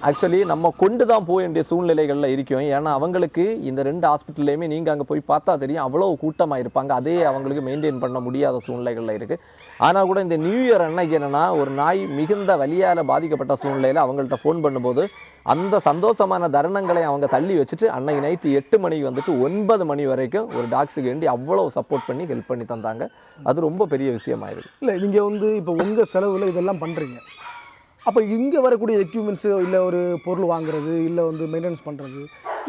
ஆக்சுவலி நம்ம கொண்டு தான் போக வேண்டிய சூழ்நிலைகளில் இருக்கும். ஏன்னா அவங்களுக்கு இந்த 2 ஹாஸ்பிட்டல்லையுமே நீங்கள் அங்கே போய் பார்த்தா தெரியும், அவ்வளோ கூட்டமாக இருப்பாங்க. அதே அவங்களுக்கு மெயின்டைன் பண்ண முடியாத சூழ்நிலைகளில் இருக்குது. ஆனால் கூட இந்த நியூ இயர் அன்னைக்கு என்னென்னா ஒரு நாய் மிகுந்த வலியால் பாதிக்கப்பட்ட சூழ்நிலையில் அவங்கள்ட்ட ஃபோன் பண்ணும்போது அந்த சந்தோஷமான தருணங்களை அவங்க தள்ளி வச்சுட்டு அன்னைக்கு நைட்டு 8 மணிக்கு வந்துட்டு 9 மணி வரைக்கும் ஒரு டாக்ஸுக்கு வேண்டி அவ்வளோ சப்போர்ட் பண்ணி ஹெல்ப் பண்ணி தந்தாங்க. அது ரொம்ப பெரிய விஷயமாயிருக்கு. இல்லை, நீங்கள் வந்து இப்போ உங்கள் செலவில் இதெல்லாம் பண்ணுறீங்க. அப்போ இங்கே வரக்கூடிய எக்யூப்மெண்ட்ஸு, இல்லை ஒரு பொருள் வாங்குறது, இல்லை வந்து மெயின்டெனன்ஸ் பண்ணுறது,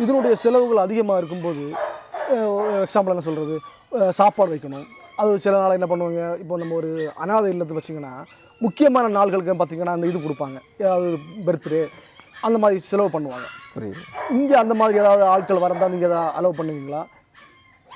இதனுடைய செலவுகள் அதிகமாக இருக்கும்போது எக்ஸாம்பிள் என்ன சொல்கிறது, சாப்பாடு வைக்கணும். அது சில நாள் என்ன பண்ணுவாங்க, இப்போ நம்ம ஒரு அனாதை இல்லத்தை வச்சிங்கன்னா முக்கியமான நாள்களுக்கு பார்த்திங்கன்னா அந்த இது கொடுப்பாங்க, ஏதாவது பர்த்டே அந்த மாதிரி செலவு பண்ணுவாங்க. புரியுது. இங்கே அந்த மாதிரி ஏதாவது ஆட்கள் வரந்தால் நீங்கள் எதாவது அலோவ் பண்ணுவீங்களா?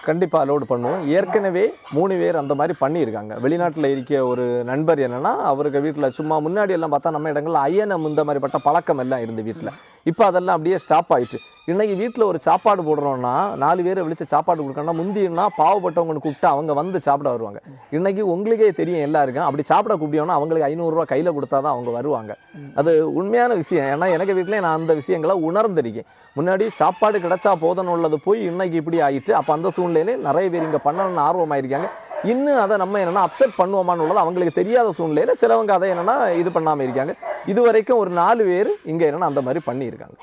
கண்டிப்பாக அலோடு பண்ணுவோம். ஏற்கனவே 3 பேர் அந்த மாதிரி பண்ணியிருக்காங்க. வெளிநாட்டில் இருக்க ஒரு நண்பர் என்னென்னா அவருக்கு வீட்டில் சும்மா முன்னாடி எல்லாம் பார்த்தா நம்ம இடங்களில் அயனம் இந்த மாதிரி பட்ட பழக்கம் எல்லாம் இருந்து வீட்டில். இப்போ அதெல்லாம் அப்படியே ஸ்டாப் ஆயிடுச்சு. இன்றைக்கி வீட்டில் ஒரு சாப்பாடு போடுறோன்னா 4 பேரை விழிச்சு சாப்பாடு கொடுக்கணும்னா முந்தினா பாவப்பட்டவங்க கூப்பிட்டு அவங்க வந்து சாப்பிட வருவாங்க. இன்றைக்கி உங்களுக்கே தெரியும் எல்லாருக்கும், அப்படி சாப்பிட கூப்பிட்டோன்னா அவங்களுக்கு 500 ரூபா கையில் கொடுத்தா தான் அவங்க வருவாங்க. அது உண்மையான விஷயம். ஏன்னா எனக்கு வீட்டிலே நான் அந்த விஷயங்களை உணர்ந்திருக்கேன். முன்னாடி சாப்பாடு கிடைச்சா போதணும் உள்ளது போய் இன்னைக்கு இப்படி ஆகிட்டு, அப்போ அந்த சூழ்நிலையிலே நிறைய பேர் இங்கே பண்ணணும்னு ஆர்வமாயிருக்காங்க. இன்னும் அதை நம்ம என்னென்னா அப்செட் பண்ணுவோமான்னு உள்ளது அவங்களுக்கு தெரியாத சூழ்நிலையில் சிலவங்க அதை என்னென்னா இது பண்ணாமல் இருக்காங்க. இது வரைக்கும் ஒரு 4 பேர் இங்கே என்னென்னா அந்த மாதிரி பண்ணியிருக்காங்க.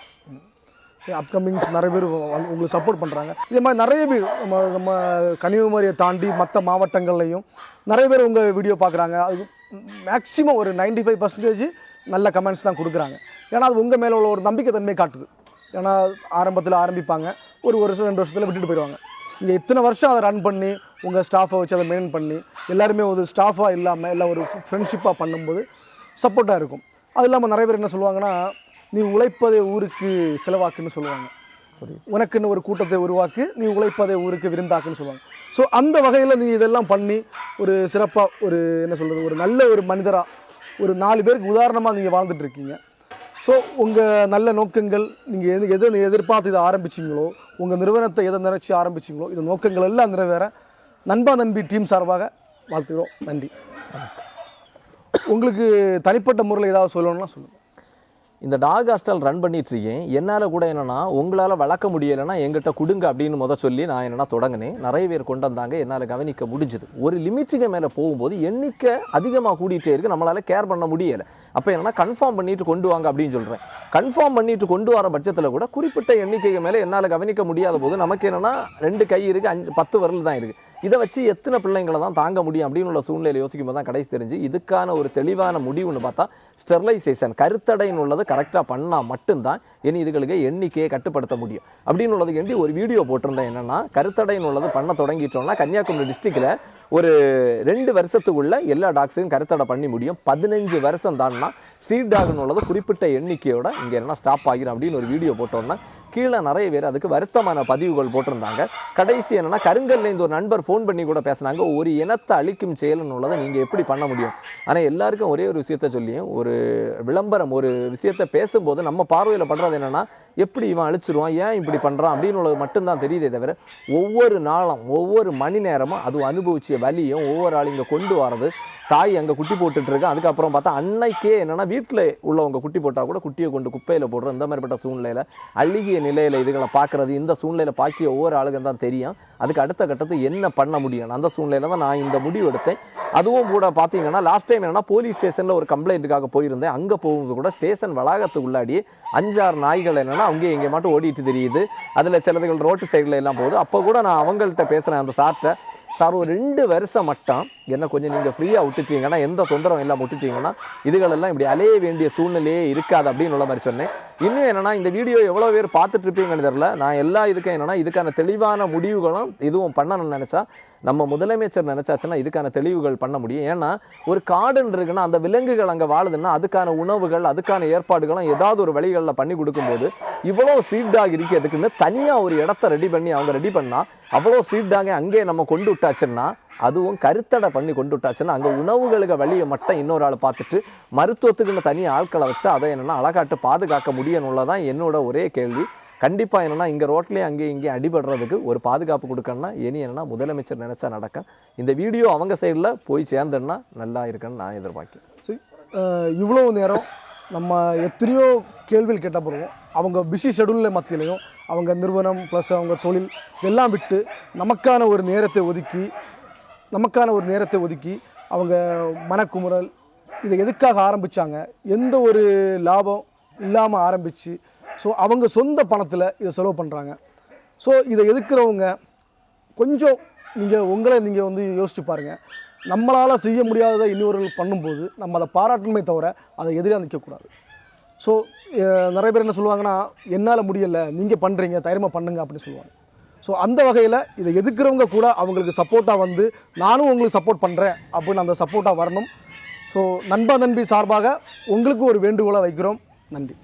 அப்கமிங்ஸ் நிறைய பேர் உங்களுக்கு சப்போர்ட் பண்ணுறாங்க. இதே மாதிரி நிறைய பேர் நம்ம கன்னியாகுமரியை தாண்டி மற்ற மாவட்டங்கள்லையும் நிறைய பேர் உங்கள் வீடியோ பார்க்குறாங்க. அது மேக்ஸிமம் ஒரு 95% நல்ல கமெண்ட்ஸ் தான் கொடுக்குறாங்க. ஏன்னா அது உங்கள் மேலே உள்ள ஒரு நம்பிக்கை தன்மையை காட்டுது. ஏன்னா ஆரம்பத்தில் ஆரம்பிப்பாங்க, ஒரு வருஷம் 2 வருஷத்தில் விட்டுட்டு போயிடுவாங்க. நீங்கள் இத்தனை வருஷம் அதை ரன் பண்ணி உங்கள் ஸ்டாஃபை வச்சு அதை மெயின்டைன் பண்ணி எல்லாருமே ஒரு ஸ்டாஃபாக இல்லாமல் எல்லாம் ஒரு ஃப்ரெண்ட்ஷிப்பாக பண்ணும்போது சப்போர்ட்டாக இருக்கும். அது இல்லாமல் நிறைய பேர் என்ன சொல்லுவாங்கன்னா, நீ உழைப்பதை ஊருக்கு செலவாக்குன்னு சொல்லுவாங்க. உனக்குன்னு ஒரு கூட்டத்தை உருவாக்கு, நீ உழைப்பதை ஊருக்கு விருந்தாக்குன்னு சொல்லுவாங்க. ஸோ அந்த வகையில் நீங்கள் இதெல்லாம் பண்ணி ஒரு சிறப்பாக ஒரு என்ன சொல்கிறது, ஒரு நல்ல ஒரு மனிதராக ஒரு 4 பேருக்கு உதாரணமாக நீங்கள் வாழ்ந்துட்டு இருக்கீங்க. ஸோ உங்கள் நல்ல நோக்கங்கள், நீங்கள் எதை எதிர்பார்த்து இதை ஆரம்பிச்சிங்களோ, உங்கள் நிறுவனத்தை எதை நினைச்சி ஆரம்பிச்சிங்களோ, இந்த நோக்கங்கள் எல்லாம் நிறைவேற நண்பா நண்பி டீம் சார்பாக வாழ்த்துக்கிறோம். நன்றி. உங்களுக்கு தனிப்பட்ட முறையில் ஏதாவது சொல்லணும்னா சொல்லுங்கள். இந்த டாக் ஹாஸ்டல் ரன் பண்ணிட்டு இருக்கேன். என்னால் கூட என்னென்னா உங்களால் வளர்க்க முடியலைன்னா எங்கிட்ட கொடுங்க அப்படின்னு சொல்லி நான் என்னென்னா தொடங்கினேன். நிறைய பேர் கொண்டு வந்தாங்க, என்னால் கவனிக்க முடிஞ்சுது. ஒரு லிமிட்டுக்கு மேலே போகும்போது எண்ணிக்கை அதிகமாக கூட்டிகிட்டே இருக்குது, நம்மளால் கேர் பண்ண முடியலை. அப்போ என்னென்னா கன்ஃபார்ம் பண்ணிட்டு கொண்டு வாங்க அப்படின்னு சொல்கிறேன். கன்ஃபார்ம் பண்ணிட்டு கொண்டு வர பட்சத்தில் கூட குறிப்பிட்ட எண்ணிக்கைக்கு மேலே என்னால் கவனிக்க முடியாத போது நமக்கு என்னென்னா 2 கை இருக்குது, 5 10 விரல் தான் இருக்குது. இதை வச்சு எத்தனை பிள்ளைங்களை தான் தாங்க முடியும் அப்படின்னு உள்ள சூழ்நிலையில் யோசிக்கும் போது தான் கடைசி தெரிஞ்சு இதுக்கான ஒரு தெளிவான முடிவுன்னு பார்த்தா ஸ்டெர்லைசேஷன், கருத்தடைன்னு உள்ளது கரெக்டாக பண்ணால் மட்டும்தான் இனி இதுகளுக்கு எண்ணிக்கையை கட்டுப்படுத்த முடியும் அப்படின்னு உள்ளதுக்கு வேண்டி ஒரு வீடியோ போட்டிருந்தேன். என்னென்னா கருத்தடைன்னு உள்ளது பண்ண தொடங்கிட்டோம்னா கன்னியாகுமரி டிஸ்ட்ரிக்டில் ஒரு 2 வருஷத்துக்குள்ள எல்லா டாக்ஸையும் கருத்தடை பண்ணி முடியும். 15 வருஷம் தான்னா ஸ்ட்ரீட் டாக்னு உள்ளது குறிப்பிட்ட எண்ணிக்கையோட இங்கே என்ன ஸ்டாப் ஆகிரும் அப்படின்னு ஒரு வீடியோ போட்டோம்னா கீழே நிறைய பேர் அதுக்கு வருத்தமான பதிவுகள் போட்டிருந்தாங்க. கடைசி என்னன்னா கருங்கல்லேருந்து ஒரு நண்பர் ஃபோன் பண்ணி கூட பேசினாங்க, ஒரு இனத்தை அழிக்கும் செயல்னு உள்ளதை நீங்கள் எப்படி பண்ண முடியும்? ஆனால் எல்லாருக்கும் ஒரே ஒரு விஷயத்த சொல்லியும் ஒரு விளம்பரம் ஒரு விஷயத்த பேசும்போது நம்ம பார்வையில் படுறது என்னன்னா எப்படி இவன் அழிச்சிருவான், ஏன் இப்படி பண்ணுறான் அப்படின்னு உள்ளது மட்டும்தான் தெரியுதே தவிர ஒவ்வொரு நாளும் ஒவ்வொரு மணி நேரமும் அது அனுபவிச்சிய வலியும் ஒவ்வொரு ஆள் இங்கே கொண்டு வரது, தாய் அங்கே குட்டி போட்டுட்டு இருக்கு, அதுக்கப்புறம் பார்த்தா அன்னைக்கே என்னன்னா வீட்டில் உள்ளவங்க குட்டி போட்டால் கூட குட்டியை கொண்டு குப்பையில் போடுறோம். இந்த மாதிரிப்பட்ட சூழ்நிலையில் அழுகிய நிலையில் இதுகளை பார்க்குறது, இந்த சூழ்நிலையில் பாக்கிய ஒவ்வொரு ஆளுக்கும் தான் தெரியும் அதுக்கு அடுத்த கட்டத்துக்கு என்ன பண்ண முடியும். அந்த சூழ்நிலையில் தான் நான் இந்த முடிவு எடுத்தேன். அதுவும் கூட பார்த்தீங்கன்னா லாஸ்ட் டைம் என்னன்னா போலீஸ் ஸ்டேஷனில் ஒரு கம்ப்ளைண்ட்டுக்காக போயிருந்தேன். அங்கே போகும்போது கூட ஸ்டேஷன் வளாகத்துக்கு உள்ளாடி 5-6 நாய்கள் என்னன்னா அங்கே இங்கே மட்டும் ஓடிட்டு தெரியுது, அதில் சிலதுகள் ரோட்டு சைடில் எல்லாம் போகுது. அப்போ கூட நான் அவங்கள்ட்ட பேசுகிறேன், அந்த சார்ட்ட, சார் ஒரு 2 வருஷம் மட்டும் என்ன கொஞ்சம் நீங்கள் ஃப்ரீயாக விட்டுட்டீங்கன்னா, எந்த தொந்தரவும் இல்லாமல் விட்டுட்டீங்கன்னா இதுகளெல்லாம் இப்படி அலைய வேண்டிய சூழ்நிலையே இருக்காது அப்படின்னு உள்ள மாதிரி சொன்னேன். இன்னும் என்னன்னா, இந்த வீடியோ எவ்வளோ பேர் பார்த்துட்டு இருப்பீங்கன்னு தெரியல. நான் எல்லா இதுக்கும் என்னன்னா, இதுக்கான தெளிவான முடிவுகளும் இதுவும் பண்ணணும்னு நினச்சா நம்ம முதலமைச்சர் நினைச்சாச்சுன்னா இதுக்கான தெளிவுகள் பண்ண முடியும். ஏன்னா ஒரு காடுன்னு இருக்குன்னா அந்த விலங்குகள் அங்கே வாழுதுன்னா அதுக்கான உணவுகள் அதுக்கான ஏற்பாடுகளும் ஏதாவது ஒரு வழிகளில் பண்ணி கொடுக்கும்போது இவ்வளோ ஸ்ட்ரீட் டாக் இருக்கிறதுக்குன்னு தனியாக ஒரு இடத்த ரெடி பண்ணி அவங்க ரெடி பண்ணால் அவ்வளோ ஸ்ட்ரீட் டாகை அங்கேயே நம்ம கொண்டு விட்டாச்சுன்னா, அதுவும் கருத்தடை பண்ணி கொண்டு விட்டாச்சுன்னா அங்கே உணவுகளுக்கு வழியை மட்டும் இன்னொரு ஆள் பார்த்துட்டு மருத்துவத்துக்குன்னு தனி ஆட்களை வச்சு அதை என்னென்னா அழகாட்டு பாதுகாக்க முடியணுள்ளதான் என்னோட ஒரே கேள்வி. கண்டிப்பாக என்னென்னா இங்கே ரோட்லேயே அங்கேயும் இங்கேயும் அடிபடுறதுக்கு ஒரு பாதுகாப்பு கொடுக்கணும்னா இனி என்னென்னா முதலமைச்சர் நினச்சா நடக்கும். இந்த வீடியோ அவங்க சைடில் போய் சேர்ந்துன்னா நல்லா இருக்குன்னு நான் எதிர்பார்க்கிறேன். சரி, இவ்வளோ நேரம் நம்ம எத்தனையோ கேள்விகள் கேட்ட பிறகும் அவங்க பிஸி ஷெடியூலில் மத்தியிலையும் அவங்க நிறுவனம் ப்ளஸ் அவங்க தொழில் எல்லாம் விட்டு நமக்கான ஒரு நேரத்தை ஒதுக்கி அவங்க மனக்குமுறல் இதை எதுக்காக ஆரம்பித்தாங்க, எந்த ஒரு லாபம் இல்லாமல் ஆரம்பித்து ஸோ அவங்க சொந்த பணத்தில் இதை செலவு பண்ணுறாங்க. ஸோ இதை எதுக்குறவங்க கொஞ்சம் உங்களை நீங்கள் யோசிச்சு பாருங்கள். நம்மளால் செய்ய முடியாததை இன்னொருவர்கள் பண்ணும்போது நம்ம அதை பாராட்டணுமே தவிர அதை எதிராக நிற்கக்கூடாது. ஸோ நிறைய பேர் என்ன சொல்லுவாங்கன்னா, என்னால் முடியலை, நீங்கள் பண்ணுறீங்க, தைரியமாக பண்ணுங்க அப்படின்னு சொல்லுவாங்க. ஸோ அந்த வகையில் இதை எதுக்குறவங்க கூட அவங்களுக்கு சப்போர்ட்டாக நானும் உங்களுக்கு சப்போர்ட் பண்ணுறேன் அப்படின்னு அந்த சப்போர்ட்டாக வரணும். ஸோ நண்பா நண்பி சார்பாக உங்களுக்கு ஒரு வேண்டுகோளை வைக்கிறோம். நன்றி.